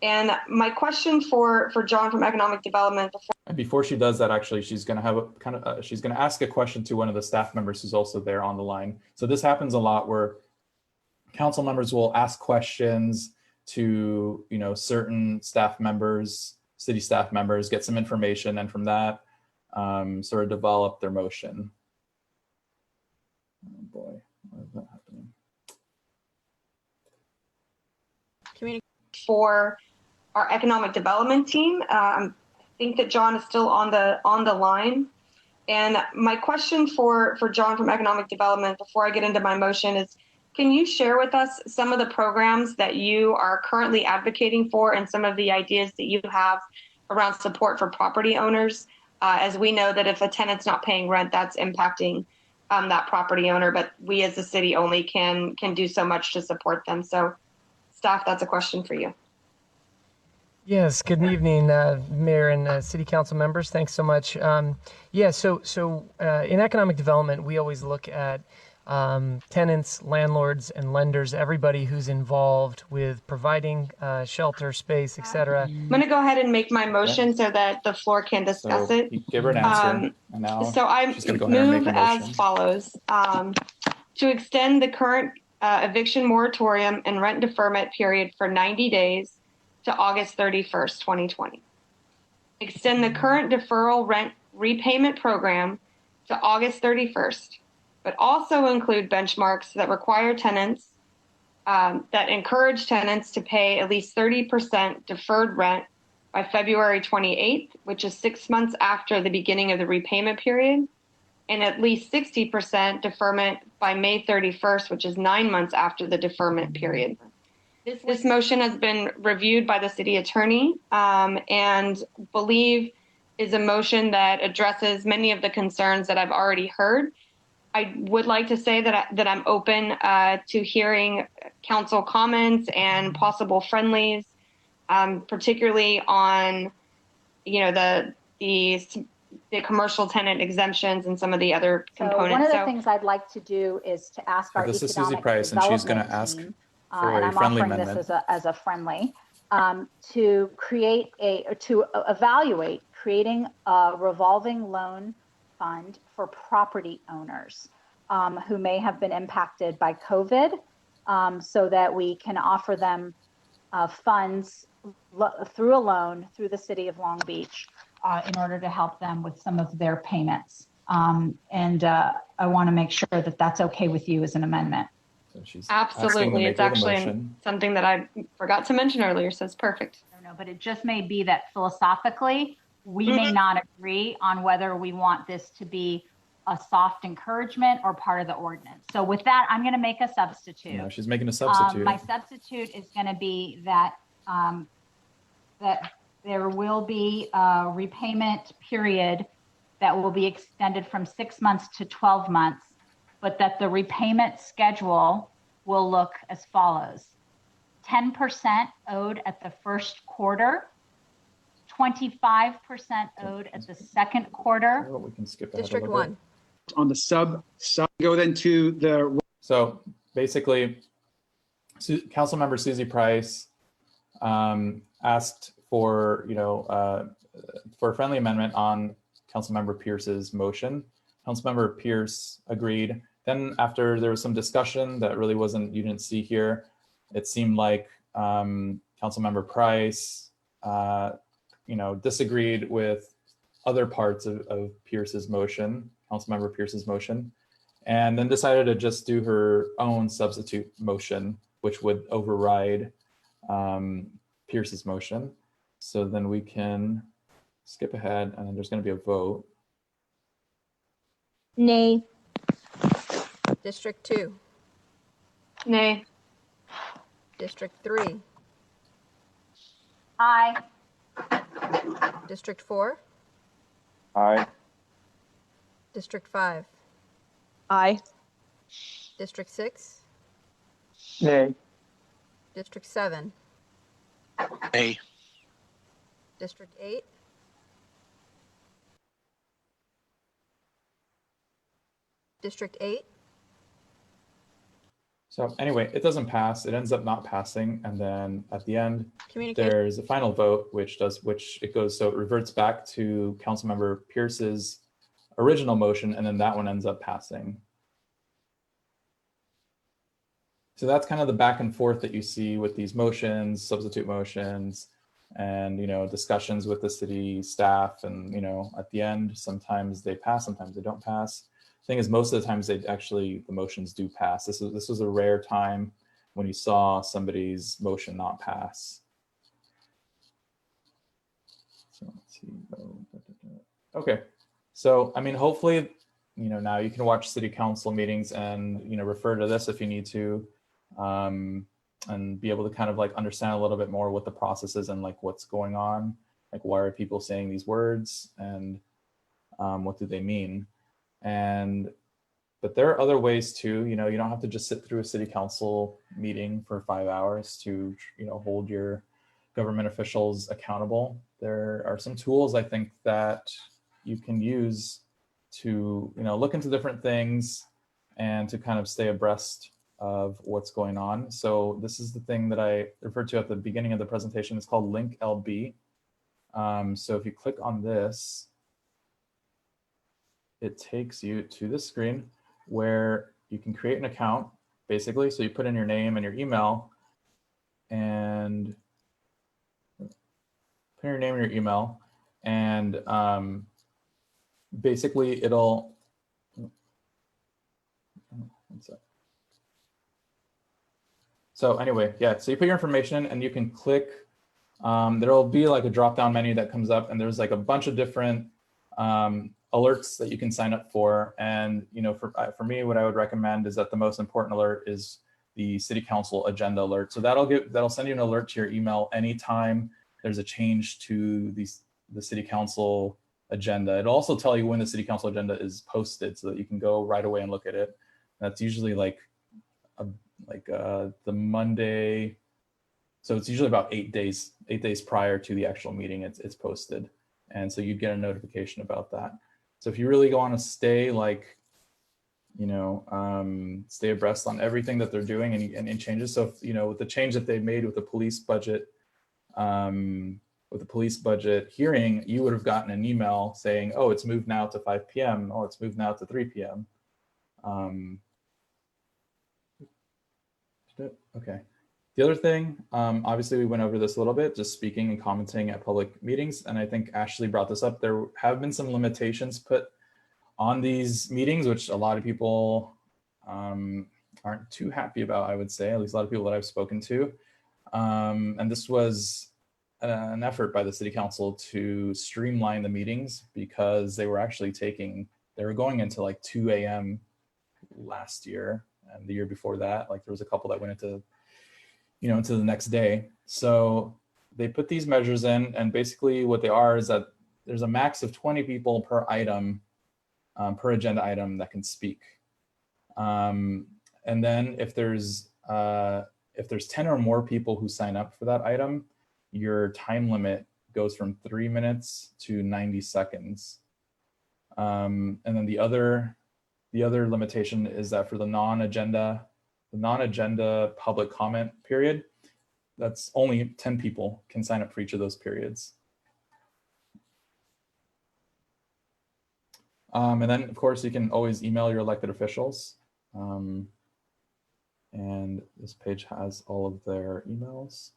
Speaker 6: And my question for John from Economic Development.
Speaker 3: And before she does that, actually, she's going to have she's going to ask a question to one of the staff members who's also there on the line. So this happens a lot where council members will ask questions to, certain staff members, city staff members, get some information, and from that, sort of develop their motion. Oh boy, why is that happening?
Speaker 6: For our economic development team. I think that John is still on the line. And my question for John from Economic Development before I get into my motion is, can you share with us some of the programs that you are currently advocating for and some of the ideas that you have around support for property owners? As we know that if a tenant's not paying rent, that's impacting that property owner, but we as a city only can do so much to support them. So staff, that's a question for you.
Speaker 7: Yes, good evening, Mayor and City Council members. Thanks so much. So in economic development, we always look at tenants, landlords, and lenders, everybody who's involved with providing shelter, space, etc.
Speaker 6: I'm going to go ahead and make my motion so that the floor can discuss it.
Speaker 3: Give her an answer. And now
Speaker 6: so I move as follows. To extend the current eviction moratorium and rent deferment period for 90 days to August 31st, 2020. Extend the current deferral rent repayment program to August 31st, but also include benchmarks that require tenants, that encourage tenants to pay at least 30% deferred rent by February 28th, which is 6 months after the beginning of the repayment period, and at least 60% deferment by May 31st, which is 9 months after the deferment period. This motion has been reviewed by the city attorney and believe is a motion that addresses many of the concerns that I've already heard. I would like to say that I'm open to hearing council comments and possible friendlies, particularly on, the commercial tenant exemptions and some of the other components.
Speaker 8: One of the things I'd like to do is to ask our
Speaker 3: this is
Speaker 8: economic
Speaker 3: Susie Price, and she's going to
Speaker 8: development
Speaker 3: ask
Speaker 8: team,
Speaker 3: for
Speaker 8: and
Speaker 3: a
Speaker 8: I'm
Speaker 3: friendly
Speaker 8: offering
Speaker 3: amendment.
Speaker 8: this as a friendly, to evaluate creating a revolving loan fund for property owners who may have been impacted by COVID, so that we can offer them funds through a loan through the city of Long Beach in order to help them with some of their payments. I want to make sure that that's okay with you as an amendment.
Speaker 3: So she's
Speaker 6: Absolutely. It's actually something that I forgot to mention earlier, so it's perfect.
Speaker 8: No, but it just may be that philosophically, we may not agree on whether we want this to be a soft encouragement or part of the ordinance. So with that, I'm going to make a substitute.
Speaker 3: No, she's making a substitute.
Speaker 8: My substitute is going to be that that there will be a repayment period that will be extended from 6 months to 12 months, but that the repayment schedule will look as follows. 10% owed at the first quarter, 25% owed at the second quarter.
Speaker 3: We can skip ahead
Speaker 4: District
Speaker 3: a little bit.
Speaker 4: 1.
Speaker 5: On the sub, go then to the.
Speaker 3: So basically, Councilmember Susie Price asked for, for a friendly amendment on Councilmember Pierce's motion. Councilmember Pierce agreed. Then after there was some discussion that really you didn't see here, it seemed like Councilmember Price, disagreed with other parts of Pierce's motion, Councilmember Pierce's motion, and then decided to just do her own substitute motion, which would override Pierce's motion. So then we can skip ahead, and then there's going to be a vote.
Speaker 9: Nay.
Speaker 4: District 2.
Speaker 6: Nay.
Speaker 4: District 3.
Speaker 8: Aye.
Speaker 4: District 4.
Speaker 10: Aye.
Speaker 4: District 5.
Speaker 9: Aye.
Speaker 4: District 6.
Speaker 10: Nay.
Speaker 4: District 7.
Speaker 10: Nay.
Speaker 4: District 8. District 8.
Speaker 3: So anyway, it doesn't pass. It ends up not passing, and then at the end,
Speaker 4: Communication.
Speaker 3: there's a final vote, which it reverts back to Councilmember Pierce's original motion, and then that one ends up passing. So that's kind of the back and forth that you see with these motions, substitute motions, and discussions with the city staff, and at the end, sometimes they pass, sometimes they don't pass. Thing is, most of the times the motions do pass. This was a rare time when you saw somebody's motion not pass. So let's see. Okay, so I mean, hopefully, now you can watch city council meetings and refer to this if you need to, and be able to kind of like understand a little bit more what the process is and like what's going on, like why are people saying these words and what do they mean. But there are other ways too, you don't have to just sit through a city council meeting for 5 hours to, hold your government officials accountable. There are some tools I think that you can use to, look into different things and to kind of stay abreast of what's going on. So this is the thing that I referred to at the beginning of the presentation. It's called Link LB. So if you click on this, it takes you to this screen where you can create an account, basically. So you put in your name and your email, and basically it'll. So anyway, yeah. So you put your information in, and you can click. There'll be like a drop-down menu that comes up, and there's like a bunch of different alerts that you can sign up for. And for me, what I would recommend is that the most important alert is the city council agenda alert. So that'll send you an alert to your email anytime there's a change to the city council agenda. It'll also tell you when the city council agenda is posted so that you can go right away and look at it. That's usually the Monday. So it's usually about 8 days prior to the actual meeting it's posted. And so you get a notification about that. So if you really want to stay stay abreast on everything that they're doing and changes. So if, with the change that they made with the police budget, hearing, you would have gotten an email saying, oh, it's moved now to 5 p.m. Oh, it's moved now to 3 p.m. Okay. The other thing, obviously we went over this a little bit, just speaking and commenting at public meetings. And I think Ashley brought this up. There have been some limitations put on these meetings, which a lot of people aren't too happy about, I would say, at least a lot of people that I've spoken to. And this was an effort by the city council to streamline the meetings because they were actually going into like 2 a.m. last year, and the year before that, like there was a couple that went into the next day. So they put these measures in, and basically what they are is that there's a max of 20 people per item, per agenda item that can speak. And then if there's 10 or more people who sign up for that item, your time limit goes from 3 minutes to 90 seconds. And then the other limitation is that for the non-agenda public comment period, that's only 10 people can sign up for each of those periods. And then, of course, you can always email your elected officials. And this page has all of their emails.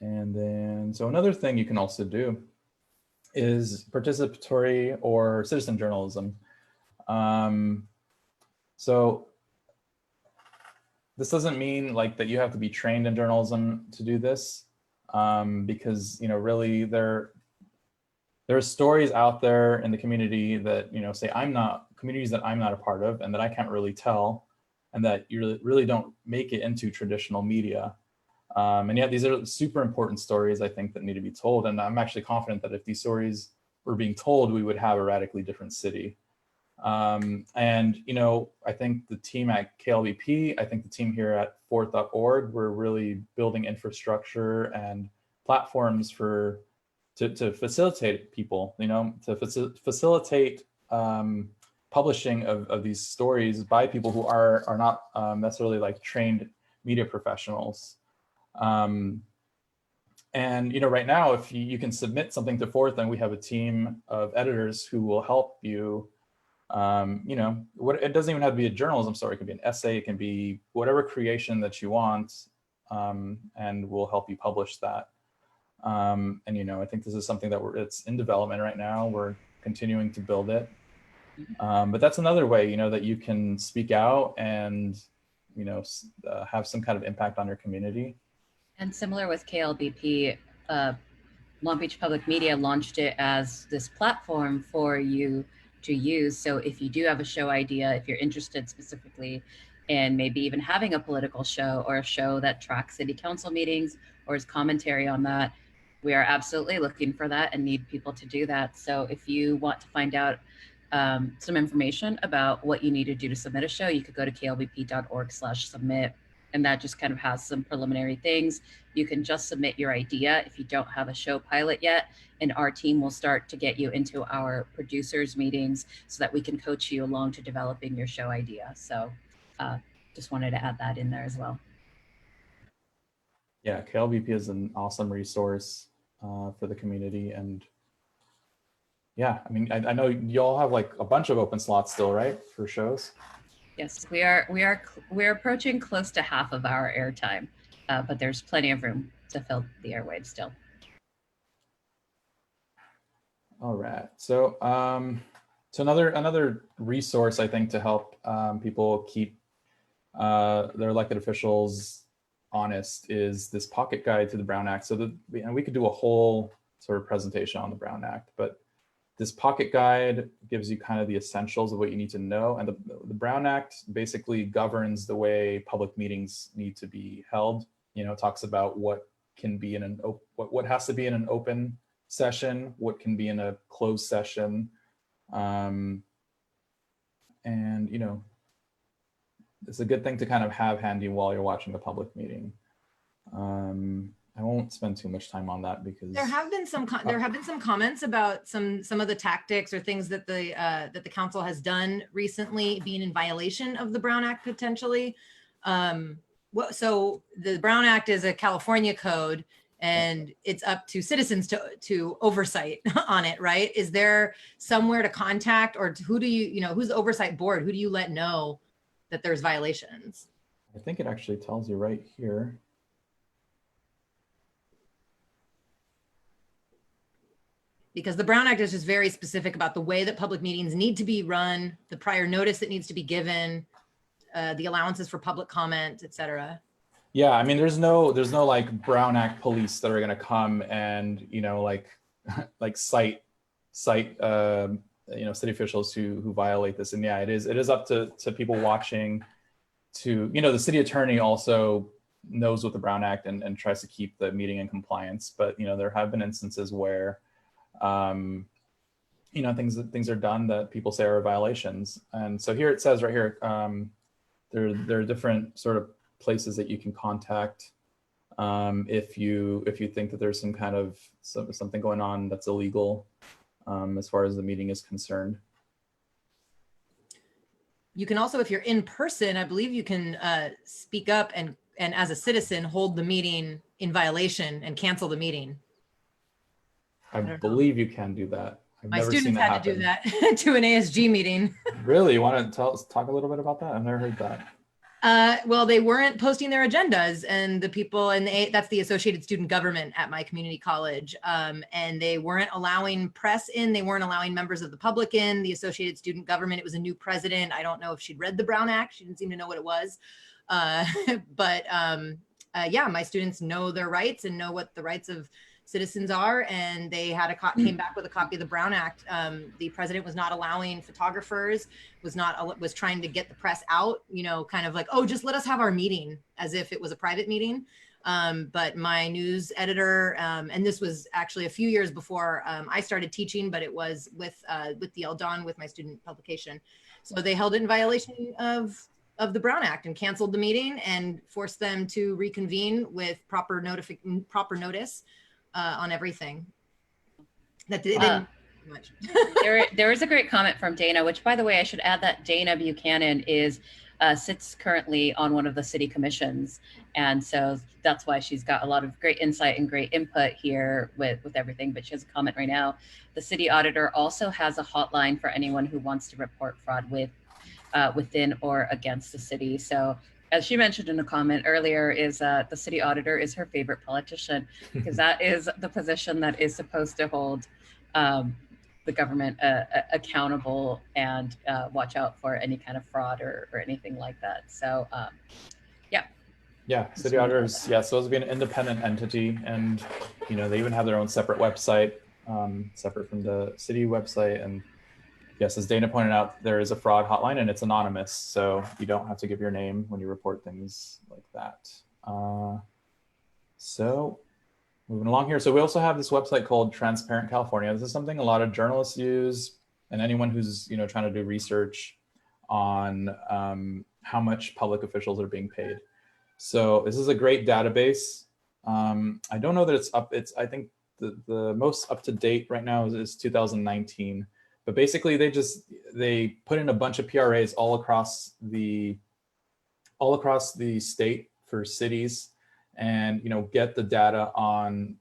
Speaker 3: And then, so another thing you can also do is participatory or citizen journalism. So this doesn't mean like that you have to be trained in journalism to do this, because, you know, really there are stories out there in the community that, you know, say communities that I'm not a part of and that I can't really tell, and that you really don't make it into traditional media. And yet these are super important stories, I think, that need to be told. And I'm actually confident that if these stories were being told, we would have a radically different city. And, you know, I think the team at KLBP, I think the team here at FORTHE.org, we're really building infrastructure and platforms to facilitate people, you know, to facilitate publishing of these stories by people who are not necessarily like trained media professionals. And, you know, right now, if you can submit something to FORTHE, and we have a team of editors who will help you. You know, it doesn't even have to be a journalism story. It can be an essay. It can be whatever creation that you want, and we'll help you publish that. And, you know, I think this is something that it's in development right now. We're continuing to build it. But that's another way, you know, that you can speak out and, you know, have some kind of impact on your community.
Speaker 1: And similar with KLBP, Long Beach Public Media launched it as this platform for you to use. So if you do have a show idea, if you're interested specifically in maybe even having a political show or a show that tracks city council meetings or is commentary on that, we are absolutely looking for that and need people to do that. So if you want to find out some information about what you need to do to submit a show, you could go to klbp.org/submit. And that just kind of has some preliminary things. You can just submit your idea if you don't have a show pilot yet, and our team will start to get you into our producers meetings so that we can coach you along to developing your show idea. So just wanted to add that in there as well.
Speaker 3: Yeah, KLBP is an awesome resource for the community. And yeah, I mean, I know y'all have like a bunch of open slots still, right, for shows?
Speaker 1: Yes, we're approaching close to half of our airtime, but there's plenty of room to fill the airwaves still.
Speaker 3: All right, so another resource, I think, to help people keep their elected officials honest is this pocket guide to the Brown Act. So we could do a whole sort of presentation on the Brown Act, but this pocket guide gives you kind of the essentials of what you need to know. And the Brown Act basically governs the way public meetings need to be held. You know, it talks about what can be in what has to be in an open session, what can be in a closed session. And, you know, it's a good thing to kind of have handy while you're watching the public meeting. I won't spend too much time on that because
Speaker 2: there have been some comments about some of the tactics or things that the council has done recently being in violation of the Brown Act potentially. So the Brown Act is a California code, and it's up to citizens to oversight on it, right? Is there somewhere to contact, or who do you know, who's the oversight board? Who do you let know that there's violations?
Speaker 3: I think it actually tells you right here.
Speaker 2: Because the Brown Act is just very specific about the way that public meetings need to be run, the prior notice that needs to be given, the allowances for public comment, et cetera.
Speaker 3: Yeah, I mean, there's no like Brown Act police that are going to come and, you know, like cite you know, city officials who violate this. And yeah, it is up to people watching to, you know, the city attorney also knows what the Brown Act and tries to keep the meeting in compliance. But, there have been instances where, things are done that people say are violations. And so here it says right here, there are different sort of places that you can contact if you think that there's some kind of something going on that's illegal as far as the meeting is concerned.
Speaker 2: You can also, if you're in person, I believe you can speak up and as a citizen hold the meeting in violation and cancel the meeting.
Speaker 3: I believe you can do that.
Speaker 2: My students had to do that to an ASG meeting.
Speaker 3: Really? You want to talk a little bit about that? I've never heard that.
Speaker 2: Well, they weren't posting their agendas, and the people, and that's the Associated Student Government at my community college, and they weren't allowing press in, they weren't allowing members of the public in. The Associated Student Government, it was a new president. I don't know if she'd read the Brown Act. She didn't seem to know what it was. But yeah, my students know their rights and know what the rights of citizens are, and they had came back with a copy of the Brown Act. The president was not allowing photographers, was trying to get the press out, kind of like, oh, just let us have our meeting, as if it was a private meeting. But my news editor, and this was actually a few years before I started teaching, but it was with the Eldon, with my student publication. So they held it in violation of the Brown Act and canceled the meeting and forced them to reconvene with proper notice on everything. That didn't much.
Speaker 1: There is a great comment from Dana, which, by the way, I should add that Dana Buchanan sits currently on one of the city commissions, and so that's why she's got a lot of great insight and great input here with everything. But she has a comment right now. The city auditor also has a hotline for anyone who wants to report fraud within or against the city. So, as she mentioned in a comment earlier, is the city auditor is her favorite politician, because that is the position that is supposed to hold the government accountable and watch out for any kind of fraud or anything like that. So, yeah.
Speaker 3: Yeah, city auditors, yeah, supposed to be an independent entity, and they even have their own separate website, separate from the city website. And yes, as Dana pointed out, there is a fraud hotline, and it's anonymous, so you don't have to give your name when you report things like that. So moving along here. So we also have this website called Transparent California. This is something a lot of journalists use, and anyone who's trying to do research on how much public officials are being paid. So this is a great database. I don't know that it's up. I think the most up to date right now is 2019. But basically, they put in a bunch of PRAs all across the state for cities, and get the data on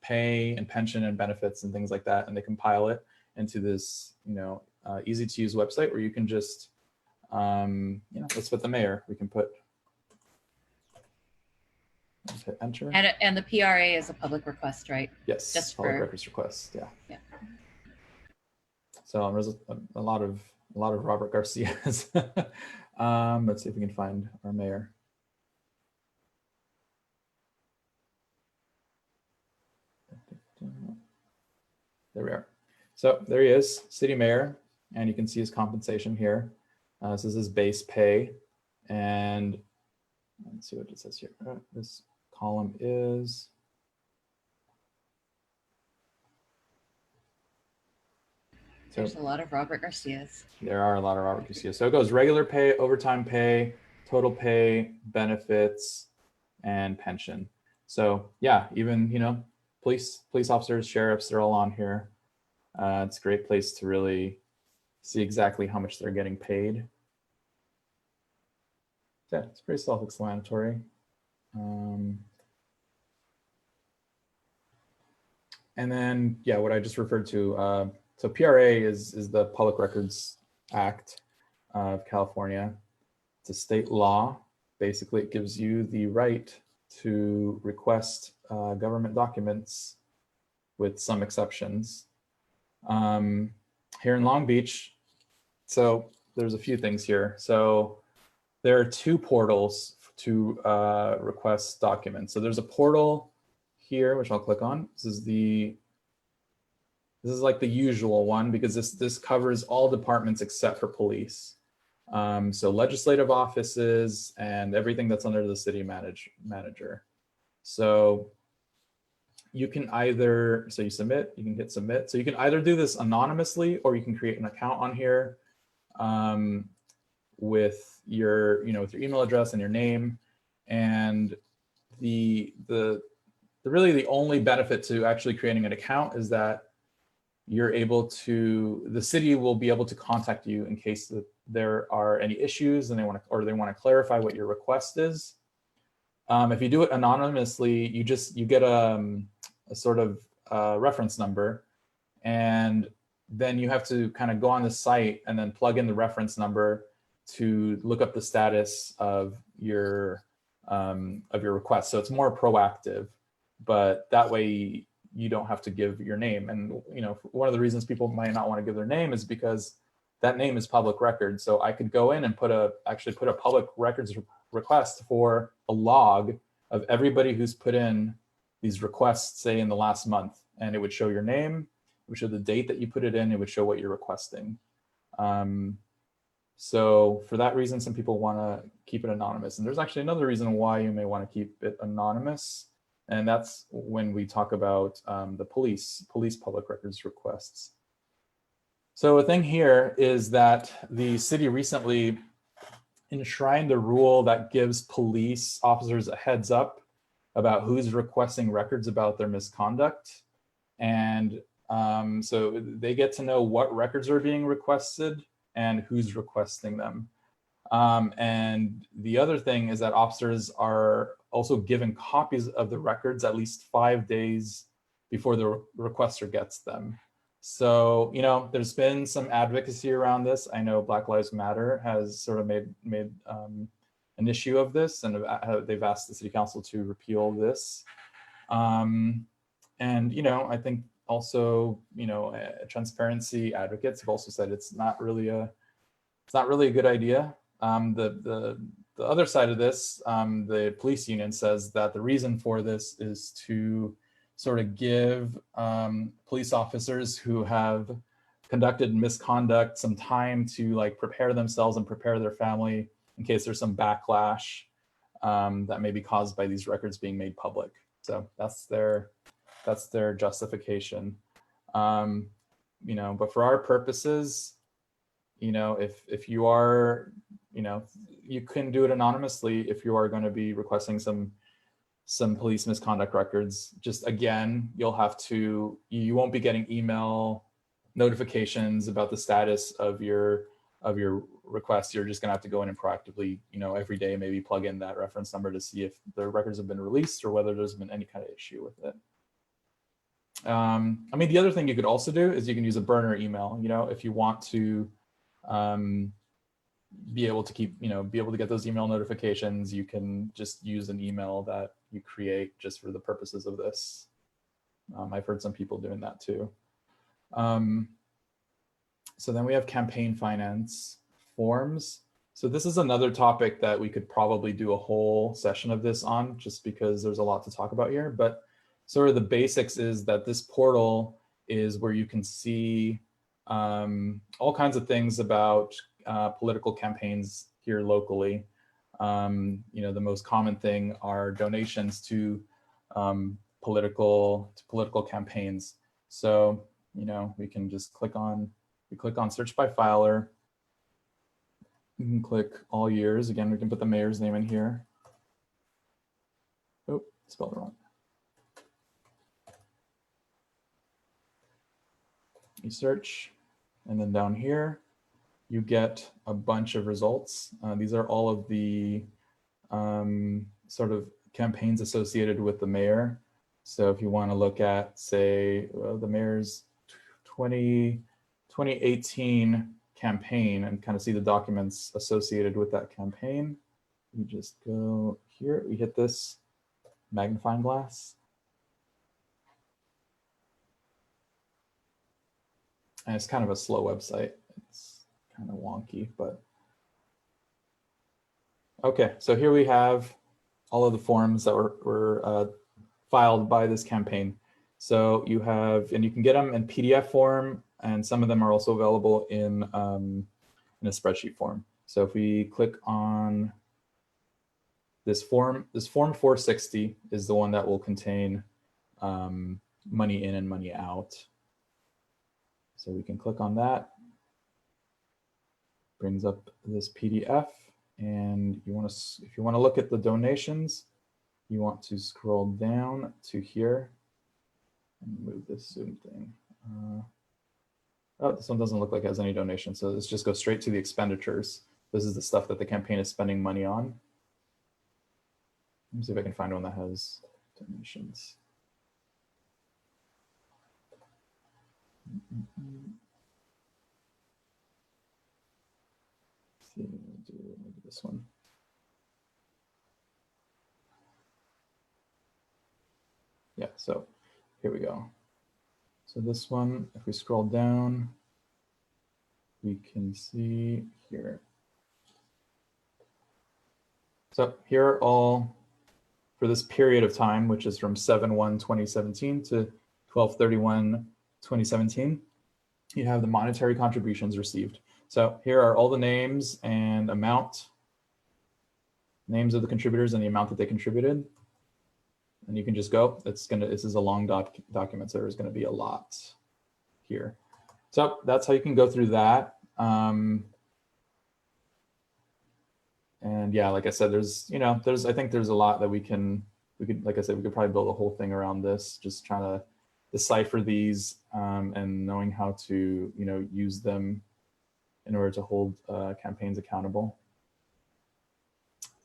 Speaker 3: pay and pension and benefits and things like that, and they compile it into this easy to use website where you can just let's put the mayor. We can just hit enter.
Speaker 1: And the PRA is a public request, right?
Speaker 3: Yes, just public records request. Yeah. Yeah. So there's a lot of Robert Garcias. Let's see if we can find our mayor. There we are. So there he is, city mayor, and you can see his compensation here. This is his base pay, and let's see what it says here. This column is.
Speaker 1: There's a lot of Robert Garcias.
Speaker 3: There are a lot of Robert Garcias. So it goes regular pay, overtime pay, total pay, benefits, and pension. So yeah, even police officers, sheriffs, they're all on here. It's a great place to really see exactly how much they're getting paid. Yeah, it's pretty self-explanatory. And then yeah, what I just referred to. So PRA is the Public Records Act of California. It's a state law. Basically, it gives you the right to request government documents with some exceptions. Here in Long Beach, so there's a few things here. So there are two portals to request documents. So there's a portal here, which I'll click on. This is like the usual one, because this covers all departments except for police. So legislative offices and everything that's under the city manager. So you can either, so you submit, you can hit submit. So you can either do this anonymously, or you can create an account on here with your, with your email address and your name. And really the only benefit to actually creating an account is that you're able to, the city will be able to contact you in case that there are any issues and they want to clarify what your request is. If you do it anonymously, you get a sort of reference number, and then you have to kind of go on the site and then plug in the reference number to look up the status of your request. So it's more proactive, but that way you don't have to give your name. And one of the reasons people might not want to give their name is because that name is public record. So I could go in and actually put a public records request for a log of everybody who's put in these requests, say in the last month, and it would show your name, it would show the date that you put it in, it would show what you're requesting. So for that reason, some people want to keep it anonymous. And there's actually another reason why you may want to keep it anonymous. And that's when we talk about the police public records requests. So a thing here is that the city recently enshrined a rule that gives police officers a heads up about who's requesting records about their misconduct. And so they get to know what records are being requested and who's requesting them. And the other thing is that officers are also given copies of the records at least 5 days before the requester gets them. So, there's been some advocacy around this. I know Black Lives Matter has sort of made an issue of this, and they've asked the city council to repeal this. And, I think also, transparency advocates have also said it's not really a good idea. The other side of this, the police union says that the reason for this is to sort of give police officers who have conducted misconduct some time to prepare themselves and prepare their family in case there's some backlash that may be caused by these records being made public. So that's their justification. But for our purposes, if you are, you can do it anonymously if you are going to be requesting some police misconduct records. Just again, you won't be getting email notifications about the status of your request. You're just gonna have to go in and proactively, every day maybe plug in that reference number to see if the records have been released or whether there's been any kind of issue with it. The other thing you could also do is you can use a burner email, if you want to be able to get those email notifications. You can just use an email that you create just for the purposes of this. I've heard some people doing that too. So then we have campaign finance forms. So this is another topic that we could probably do a whole session of this on, just because there's a lot to talk about here. But sort of the basics is that this portal is where you can see all kinds of things about political campaigns here locally. The most common thing are donations to political campaigns. So, we can just click on search by filer. You can click all years. Again, we can put the mayor's name in here. Oh, spelled it wrong. You search, and then down here, you get a bunch of results. These are all of the sort of campaigns associated with the mayor. So if you want to look at, say, the mayor's 2018 campaign and kind of see the documents associated with that campaign, you just go here, we hit this magnifying glass. And it's kind of a slow website. It's kind of wonky, but. Okay, so here we have all of the forms that were filed by this campaign. So you have, and you can get them in PDF form, and some of them are also available in a spreadsheet form. So if we click on this form 460 is the one that will contain money in and money out. So we can click on that. Brings up this PDF, and you want to, if you want to look at the donations, you want to scroll down to here and move this Zoom thing. Oh, this one doesn't look like it has any donations, so let's just go straight to the expenditures. This is the stuff that the campaign is spending money on. Let me see if I can find one that has donations. See, maybe this one. Yeah, so here we go. So this one, if we scroll down, we can see here. So here are all, for this period of time, which is from 7/1/2017 to 12/31/2017, you have the monetary contributions received. So here are all the names and amount, names of the contributors and the amount that they contributed. And you can just go, this is a long document, so there's gonna be a lot here. So that's how you can go through that. And yeah, like I said, I think there's a lot that we could, like I said, we could probably build a whole thing around this, just trying to decipher these and knowing how to, use them in order to hold campaigns accountable.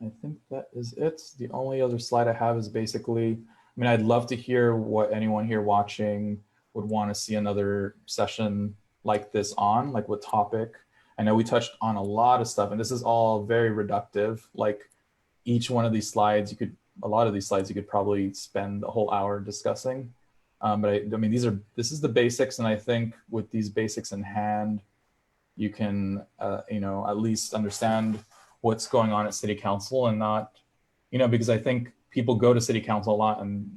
Speaker 3: I think that is it. The only other slide I have is basically, I'd love to hear what anyone here watching would want to see another session like this on, like what topic. I know we touched on a lot of stuff, and this is all very reductive. Like each one of these slides, a lot of these slides, you could probably spend a whole hour discussing. But this is the basics, and I think with these basics in hand, you can, at least understand what's going on at City Council, and not, because I think people go to City Council a lot, and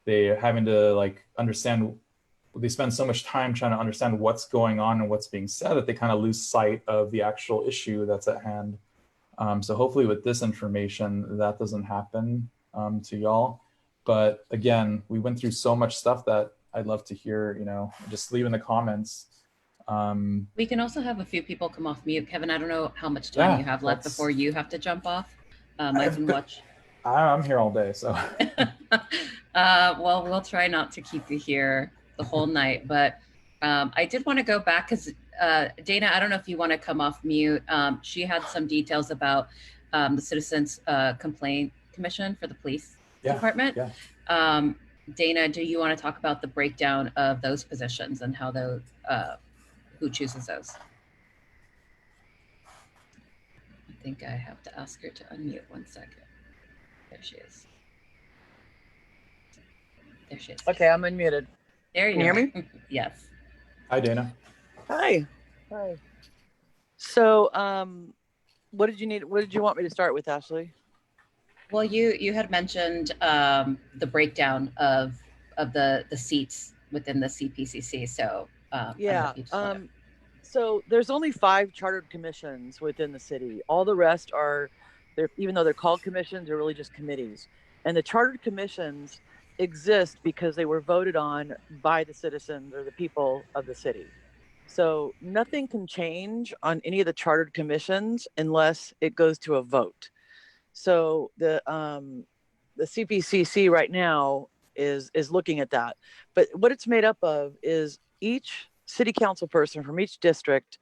Speaker 3: they're having to understand. They spend so much time trying to understand what's going on and what's being said that they kind of lose sight of the actual issue that's at hand. So hopefully with this information, that doesn't happen to y'all. But again, we went through so much stuff that I'd love to hear, just leave in the comments.
Speaker 1: We can also have a few people come off mute. Kevin, I don't know how much time you have left before you have to jump off. I can watch.
Speaker 3: I'm here all day, so.
Speaker 1: Well, we'll try not to keep you here the whole night, but I did want to go back because Dana, I don't know if you want to come off mute. She had some details about the Citizens Complaint Commission for the Police Department. Yeah. Dana, do you want to talk about the breakdown of those positions and how those, who chooses those? I think I have to ask her to unmute 1 second. There she is. There she is.
Speaker 9: Okay, I'm unmuted.
Speaker 1: There you
Speaker 9: Can you hear me?
Speaker 1: Yes.
Speaker 3: Hi, Dana.
Speaker 9: Hi. Hi. So, what did you need? What did you want me to start with, Ashley?
Speaker 1: Well, you had mentioned the breakdown of the seats within the CPCC. So
Speaker 9: yeah. So there's only 5 chartered commissions within the city. All the rest are, even though they're called commissions, they're really just committees. And the chartered commissions exist because they were voted on by the citizens or the people of the city. So nothing can change on any of the chartered commissions unless it goes to a vote. So the CPCC right now is looking at that. But what it's made up of is each city council person from each district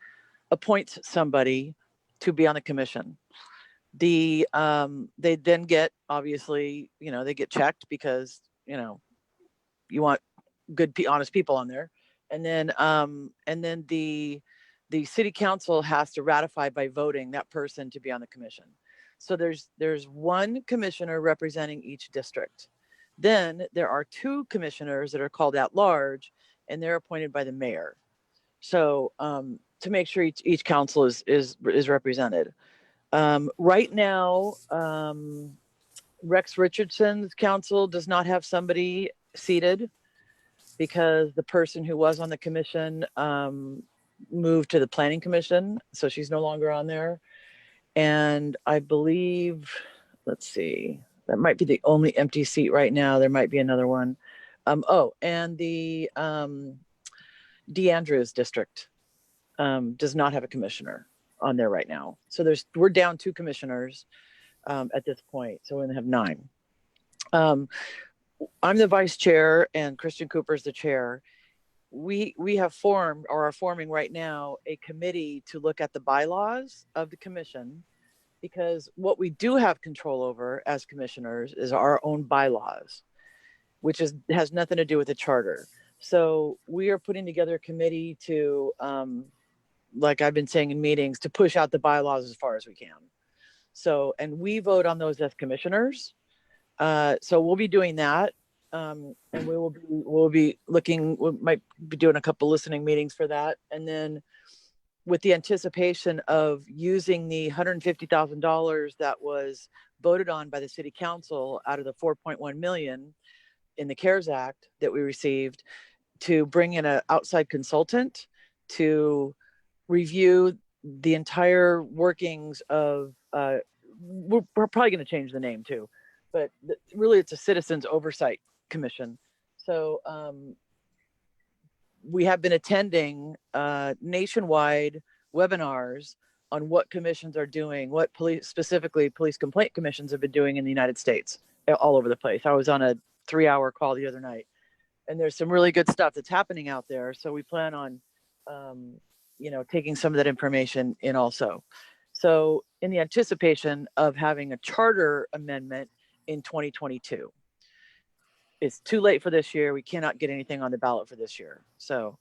Speaker 9: appoints somebody to be on the commission. They then get, obviously, they get checked because you want good, honest people on there. And then the city council has to ratify by voting that person to be on the commission. So there's 1 commissioner representing each district. Then there are 2 commissioners that are called at large, and they're appointed by the mayor. So to make sure each council is represented. Right now, Rex Richardson's council does not have somebody seated because the person who was on the commission moved to the planning commission. So she's no longer on there. And I believe, let's see, that might be the only empty seat right now. There might be another one. And the D. Andrews district does not have a commissioner on there right now. So we're down 2 commissioners at this point. So we're gonna have 9. I'm the vice chair and Christian Cooper is the chair. We have formed or are forming right now a committee to look at the bylaws of the commission, because what we do have control over as commissioners is our own bylaws, which has nothing to do with the charter. So we are putting together a committee to, like I've been saying in meetings, to push out the bylaws as far as we can. So, and we vote on those as commissioners. So we'll be doing that. And we'll be looking, we might be doing a couple listening meetings for that. And then with the anticipation of using the $150,000 that was voted on by the city council out of the 4.1 million in the CARES Act that we received, to bring in an outside consultant to review the entire workings of, we're probably going to change the name too, but really it's a citizens oversight commission. So we have been attending nationwide webinars on what commissions are doing, what specifically police complaint commissions have been doing in the United States, all over the place. I was on a 3-hour call the other night, and there's some really good stuff that's happening out there. So we plan on, taking some of that information in also. So in the anticipation of having a charter amendment in 2022. It's too late for this year. We cannot get anything on the ballot for this year. So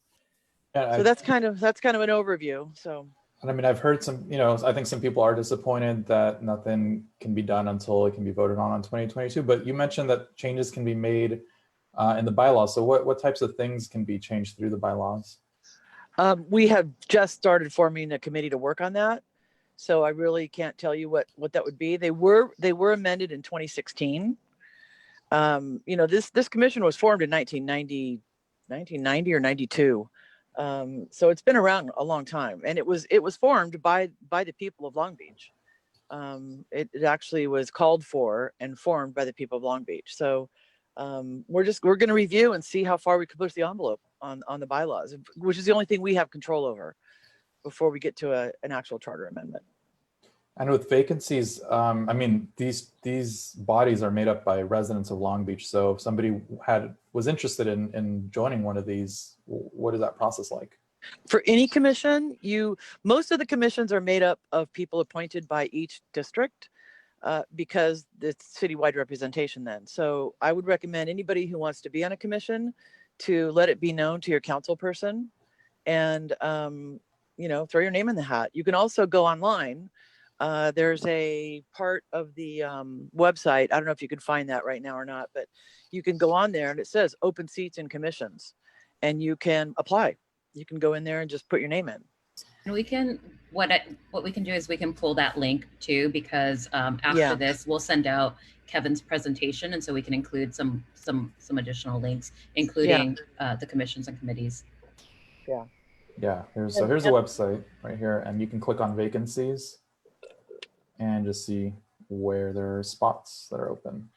Speaker 9: that's kind of an overview. So,
Speaker 3: and I mean, I've heard some, I think some people are disappointed that nothing can be done until it can be voted on 2022. But you mentioned that changes can be made in the bylaws. So what types of things can be changed through the bylaws?
Speaker 9: We have just started forming a committee to work on that. So I really can't tell you what that would be. They were amended in 2016. This commission was formed in 1990 or 92. So it's been around a long time, and it was formed by the people of Long Beach. It actually was called for and formed by the people of Long Beach. So we're going to review and see how far we can push the envelope on the bylaws, which is the only thing we have control over before we get to an actual charter amendment.
Speaker 3: And with vacancies, I mean, these bodies are made up by residents of Long Beach. So if somebody was interested in joining one of these, what is that process like?
Speaker 9: For any commission, most of the commissions are made up of people appointed by each district because it's citywide representation then. So I would recommend anybody who wants to be on a commission to let it be known to your council person and, throw your name in the hat. You can also go online. There's a part of the website, I don't know if you can find that right now or not, but you can go on there and it says open seats and commissions, and you can apply. You can go in there and just put your name in.
Speaker 1: And we can, what we can do is we can pull that link too, because after this, we'll send out Kevin's presentation, and so we can include some additional links, including the commissions and committees.
Speaker 3: Yeah. Here's a website right here, and you can click on vacancies and just see where there are spots that are open.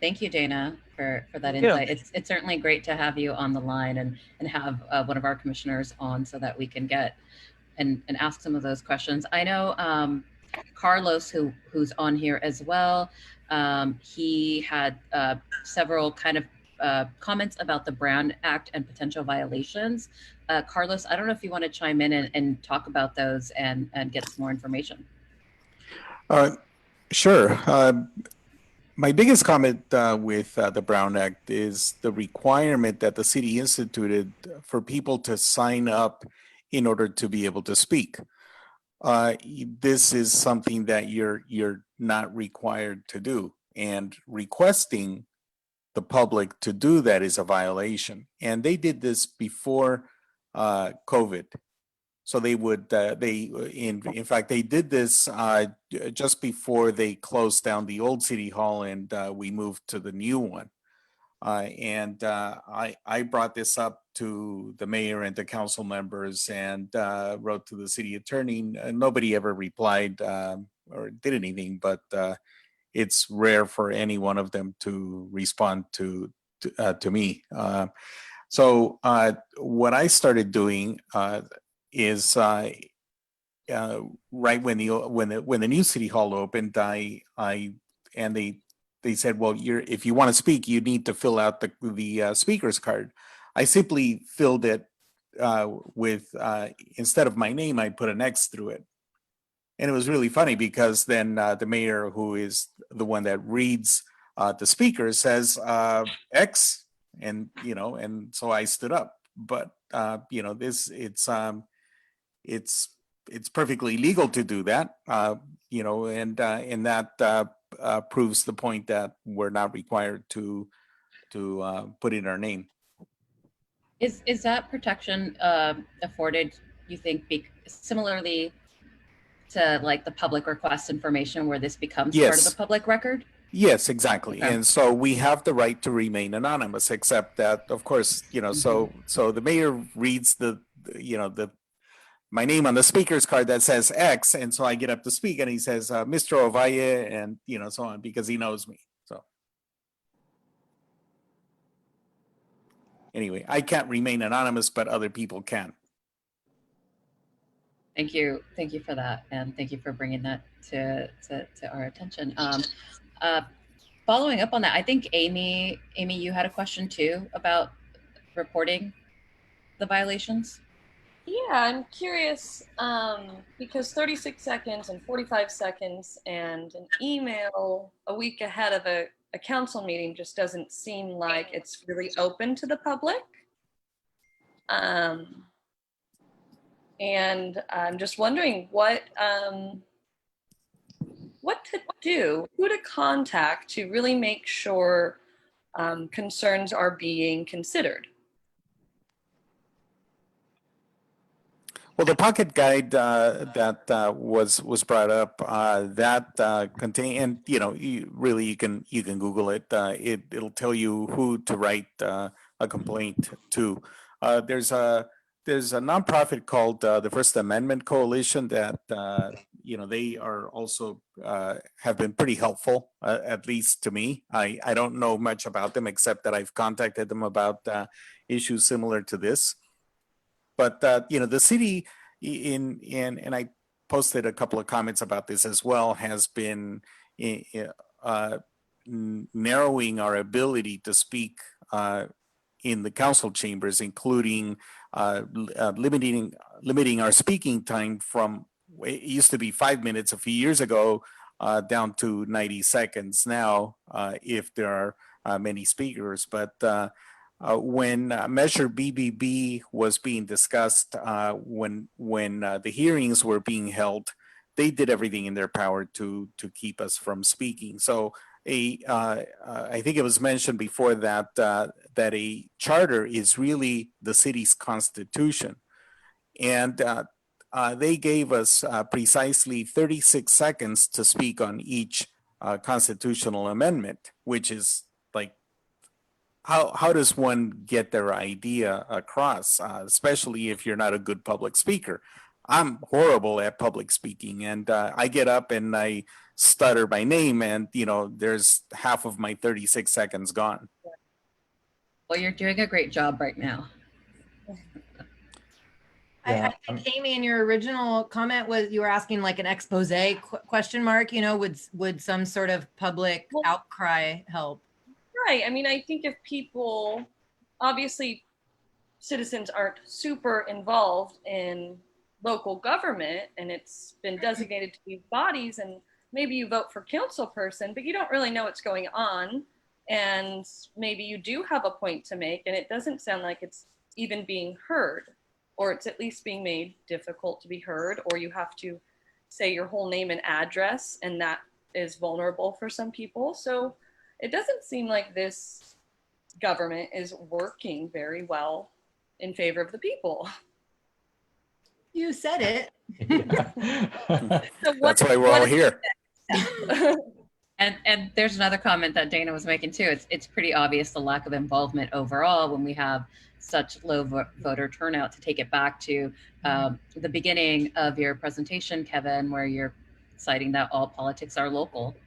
Speaker 1: Thank you, Dana, for that insight. It's certainly great to have you on the line and have one of our commissioners on so that we can get and ask some of those questions. I know Carlos, who's on here as well, he had several kind of comments about the Brown Act and potential violations. Carlos, I don't know if you want to chime in and talk about those and get some more information.
Speaker 11: Sure. My biggest comment with the Brown Act is the requirement that the city instituted for people to sign up in order to be able to speak. This is something that you're not required to do, and requesting the public to do that is a violation. And they did this before COVID. So they would, in fact, they did this just before they closed down the old city hall and we moved to the new one. I brought this up to the mayor and the council members and wrote to the city attorney. Nobody ever replied or did anything, but it's rare for any one of them to respond to me. So what I started doing is right when the new city hall opened, they said, well, if you want to speak, you need to fill out the speaker's card. I simply filled it with instead of my name, I put an X through it. And it was really funny because then the mayor, who is the one that reads the speaker, says X, and and so I stood up. But it's perfectly legal to do that, and that proves the point that we're not required to put in our name.
Speaker 1: Is that protection afforded, you think, similarly to like the public request information where this becomes part of the public record?
Speaker 11: Yes, exactly.
Speaker 1: Okay.
Speaker 11: And so we have the right to remain anonymous, except that, of course, so the mayor reads my name on the speaker's card that says X, and so I get up to speak, and he says, Mr. Ovalle, and so on, because he knows me. So anyway, I can't remain anonymous, but other people can.
Speaker 1: Thank you for that, and thank you for bringing that to our attention. Following up on that, I think Amy, you had a question too about reporting the violations.
Speaker 12: Yeah, I'm curious because 36 seconds and 45 seconds and an email a week ahead of a council meeting just doesn't seem like it's really open to the public. And I'm just wondering what to do, who to contact to really make sure concerns are being considered.
Speaker 11: Well, the pocket guide that was brought up that contain, and you can Google it. It'll tell you who to write a complaint to. There's a nonprofit called the First Amendment Coalition that they are also have been pretty helpful, at least to me. I don't know much about them except that I've contacted them about issues similar to this. But the city, and I posted a couple of comments about this as well, has been narrowing our ability to speak in the council chambers, including limiting our speaking time from, it used to be 5 minutes a few years ago, down to 90 seconds now, if there are many speakers. But when Measure BBB was being discussed, when the hearings were being held, they did everything in their power to keep us from speaking. So I think it was mentioned before that that a charter is really the city's constitution, and they gave us precisely 36 seconds to speak on each constitutional amendment, which is like, how does one get their idea across, especially if you're not a good public speaker? I'm horrible at public speaking, and I get up and I stutter my name, and there's half of my 36 seconds gone.
Speaker 1: Well, you're doing a great job right now.
Speaker 2: I think, Amy, in your original comment was you were asking like an expose question mark, would some sort of public outcry help?
Speaker 12: Right. I mean, I think if people, obviously citizens aren't super involved in local government, and it's been designated to these bodies, and maybe you vote for council person, but you don't really know what's going on, and maybe you do have a point to make, and it doesn't sound like it's even being heard, or it's at least being made difficult to be heard, or you have to say your whole name and address, and that is vulnerable for some people. So it doesn't seem like this government is working very well in favor of the people.
Speaker 2: You said it.
Speaker 11: So that's why we're all here.
Speaker 1: And there's another comment that Dana was making too. It's pretty obvious the lack of involvement overall when we have such low voter turnout. To take it back to the beginning of your presentation, Kevin, where you're citing that all politics are local.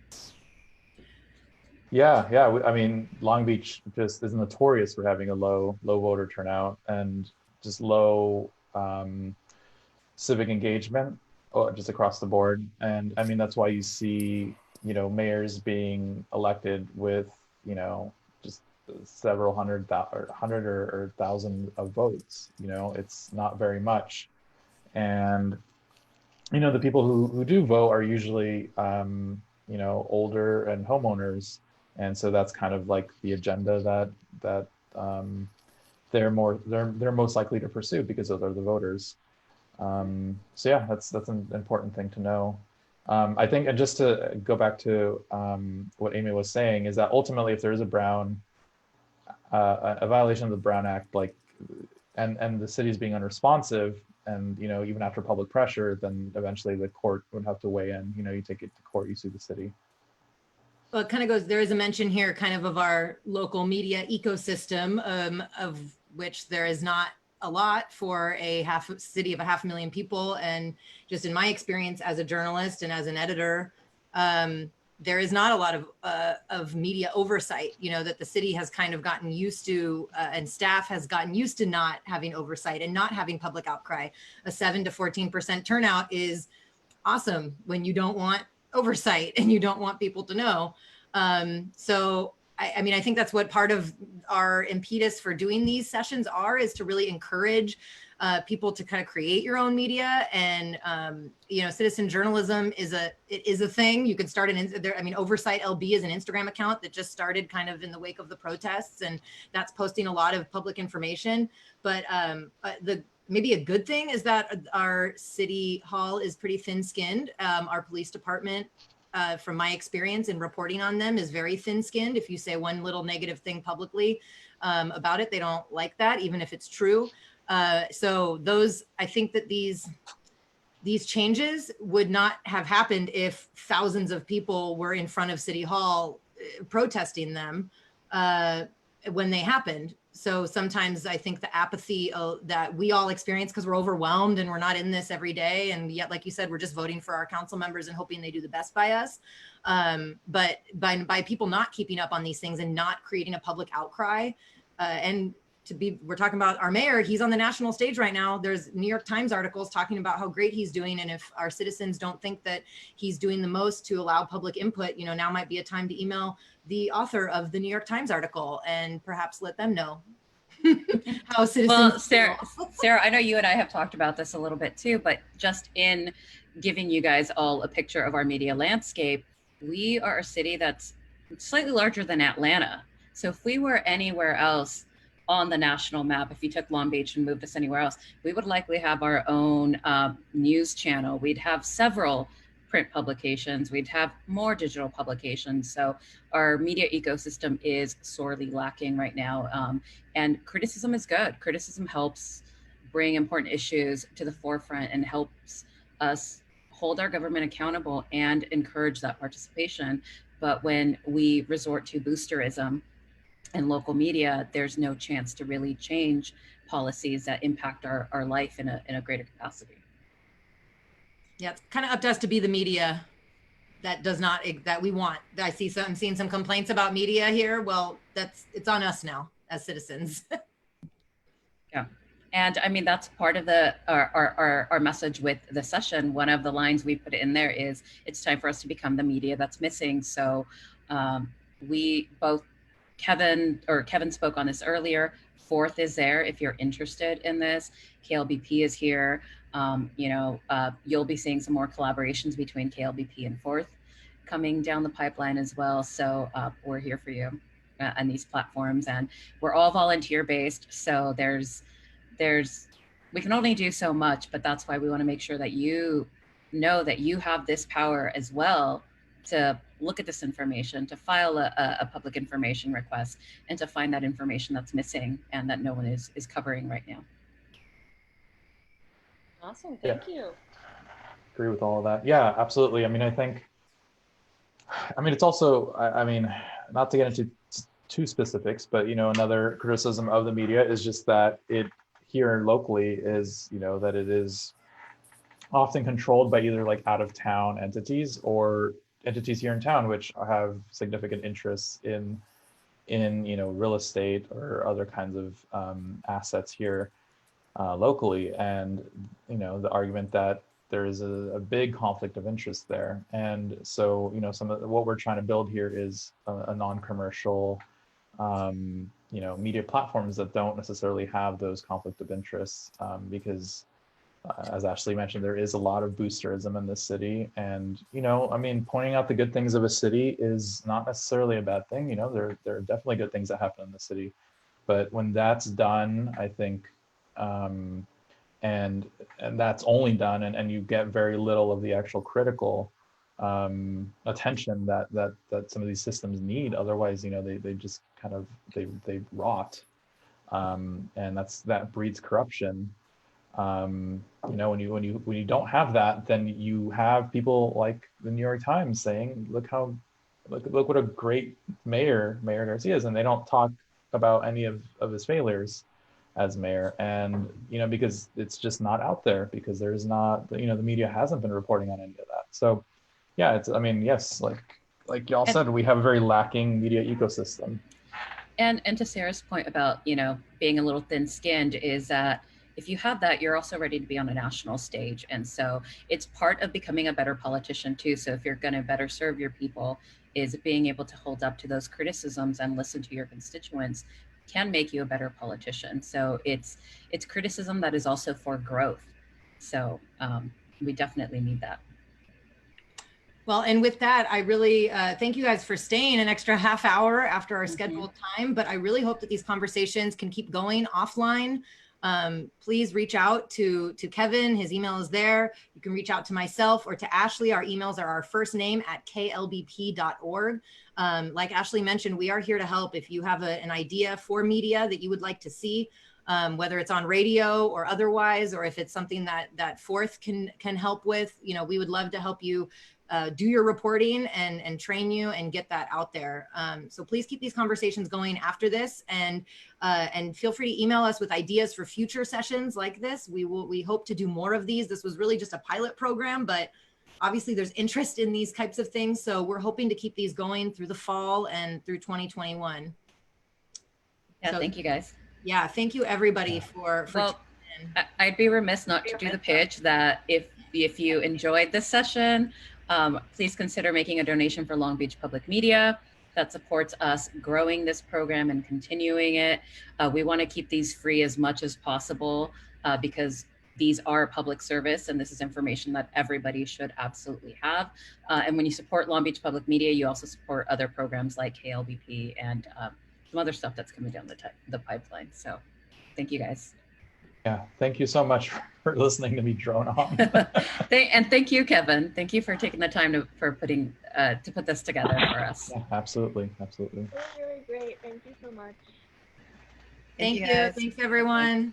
Speaker 3: Yeah, yeah. I mean, Long Beach just is notorious for having a low voter turnout and just low civic engagement just across the board. And I mean, that's why you see, mayors being elected with, just several hundred or thousand of votes. It's not very much. And the people who do vote are usually older and homeowners, and so that's kind of like the agenda that they're most likely to pursue because those are the voters. So yeah, that's an important thing to know. I think, and just to go back to what Amy was saying, is that ultimately, if there is a violation of the Brown Act, like, and the city is being unresponsive, and even after public pressure, then eventually the court would have to weigh in. You take it to court, you sue the city.
Speaker 2: Well, it kind of goes, there is a mention here kind of our local media ecosystem, of which there is not a lot for a city of 500,000 people. And just in my experience as a journalist and as an editor, there is not a lot of media oversight, that the city has kind of gotten used to, and staff has gotten used to not having oversight and not having public outcry. A 7 to 14% turnout is awesome when you don't want oversight and you don't want people to know. So I mean, I think that's what part of our impetus for doing these sessions is to really encourage people to kind of create your own media. And citizen journalism is a thing. You could start Oversight LB is an Instagram account that just started kind of in the wake of the protests, and that's posting a lot of public information. But maybe a good thing is that our city hall is pretty thin-skinned. Our police department, from my experience in reporting on them, is very thin-skinned. If you say one little negative thing publicly about it, they don't like that, even if it's true. So I think that these changes would not have happened if thousands of people were in front of City Hall protesting them when they happened. So sometimes I think the apathy that we all experience because we're overwhelmed and we're not in this every day. And yet, like you said, we're just voting for our council members and hoping they do the best by us. But by people not keeping up on these things and not creating a public outcry, we're talking about our mayor, he's on the national stage right now. There's New York Times articles talking about how great he's doing. And if our citizens don't think that he's doing the most to allow public input, now might be a time to email the author of the New York Times article and perhaps let them know how citizens
Speaker 1: Sarah, I know you and I have talked about this a little bit too, but just in giving you guys all a picture of our media landscape, we are a city that's slightly larger than Atlanta. So if we were anywhere else on the national map, if you took Long Beach and moved us anywhere else, we would likely have our own news channel. We'd have several print publications. We'd have more digital publications. So our media ecosystem is sorely lacking right now. And criticism is good. Criticism helps bring important issues to the forefront and helps us hold our government accountable and encourage that participation. But when we resort to boosterism and local media, there's no chance to really change policies that impact our life in a greater capacity.
Speaker 2: Yeah, it's kind of up to us to be the media that we want. I'm seeing some complaints about media here. Well, it's on us now as citizens.
Speaker 1: Yeah. And I mean, that's part of our message with the session. One of the lines we put in there is, it's time for us to become the media that's missing. So we both, Kevin spoke on this earlier. FORTHE is there if you're interested in this. KLBP is here. You'll be seeing some more collaborations between KLBP and FORTHE coming down the pipeline as well. So we're here for you on these platforms, and we're all volunteer based. So we can only do so much, but that's why we want to make sure that you know that you have this power as well to look at this information, to file a public information request, and to find that information that's missing and that no one is covering right now.
Speaker 12: Awesome, thank you.
Speaker 3: Agree with all of that. Yeah, absolutely. I mean, I think I mean, it's also, I mean, not to get into too specifics, but, you know, another criticism of the media is just that it here locally is, you know, that it is often controlled by either like out of town entities or entities here in town, which have significant interests in, you know, real estate or other kinds of assets here locally. And, you know, the argument that there is a big conflict of interest there. And so, you know, some of what we're trying to build here is a non-commercial, you know, media platforms that don't necessarily have those conflict of interests, because as Ashley mentioned, there is a lot of boosterism in this city. And, you know, I mean, pointing out the good things of a city is not necessarily a bad thing. You know, there are definitely good things that happen in the city. But when that's done, I think, and that's only done, and you get very little of the actual critical attention that some of these systems need. Otherwise, you know, they just kind of they rot, and that breeds corruption. You know, when you don't have that, then you have people like the New York Times saying, look what a great mayor Garcia is, and they don't talk about any of his failures as mayor. And, you know, because it's just not out there, because there's not, you know, the media hasn't been reporting on any of that. So yeah, it's, I mean, yes, like y'all said, we have a very lacking media ecosystem.
Speaker 1: And to Sarah's point about, you know, being a little thin-skinned, is that if you have that, you're also ready to be on a national stage. And so it's part of becoming a better politician too. So if you're going to better serve your people, is being able to hold up to those criticisms and listen to your constituents can make you a better politician. So it's criticism that is also for growth. So we definitely need that.
Speaker 2: Well, and with that, I really thank you guys for staying an extra half hour after our scheduled time, but I really hope that these conversations can keep going offline. Please reach out to Kevin. His email is there. You can reach out to myself or to Ashley. Our emails are our first name @klbp.org. Like Ashley mentioned, we are here to help. If you have an idea for media that you would like to see, whether it's on radio or otherwise, or if it's something that FORTHE can help with, you know, we would love to help you do your reporting and train you and get that out there. So please keep these conversations going after this, and feel free to email us with ideas for future sessions like this. We hope to do more of these. This was really just a pilot program, but obviously there's interest in these types of things. So we're hoping to keep these going through the fall and through 2021.
Speaker 1: Yeah, so, thank you guys.
Speaker 2: Yeah, thank you everybody for
Speaker 1: well, I'd be remiss not to do the pitch that if you enjoyed this session, please consider making a donation for Long Beach Public Media. That supports us growing this program and continuing it. We want to keep these free as much as possible because these are public service and this is information that everybody should absolutely have. And when you support Long Beach Public Media, you also support other programs like KLBP and some other stuff that's coming down the pipeline. So thank you guys.
Speaker 3: Yeah, thank you so much for listening to me drone on.
Speaker 1: And thank you, Kevin. Thank you for taking the time to put this together for us.
Speaker 3: Yeah, absolutely, absolutely.
Speaker 13: It was really great. Thank you so much.
Speaker 2: Thank you. Thanks, everyone.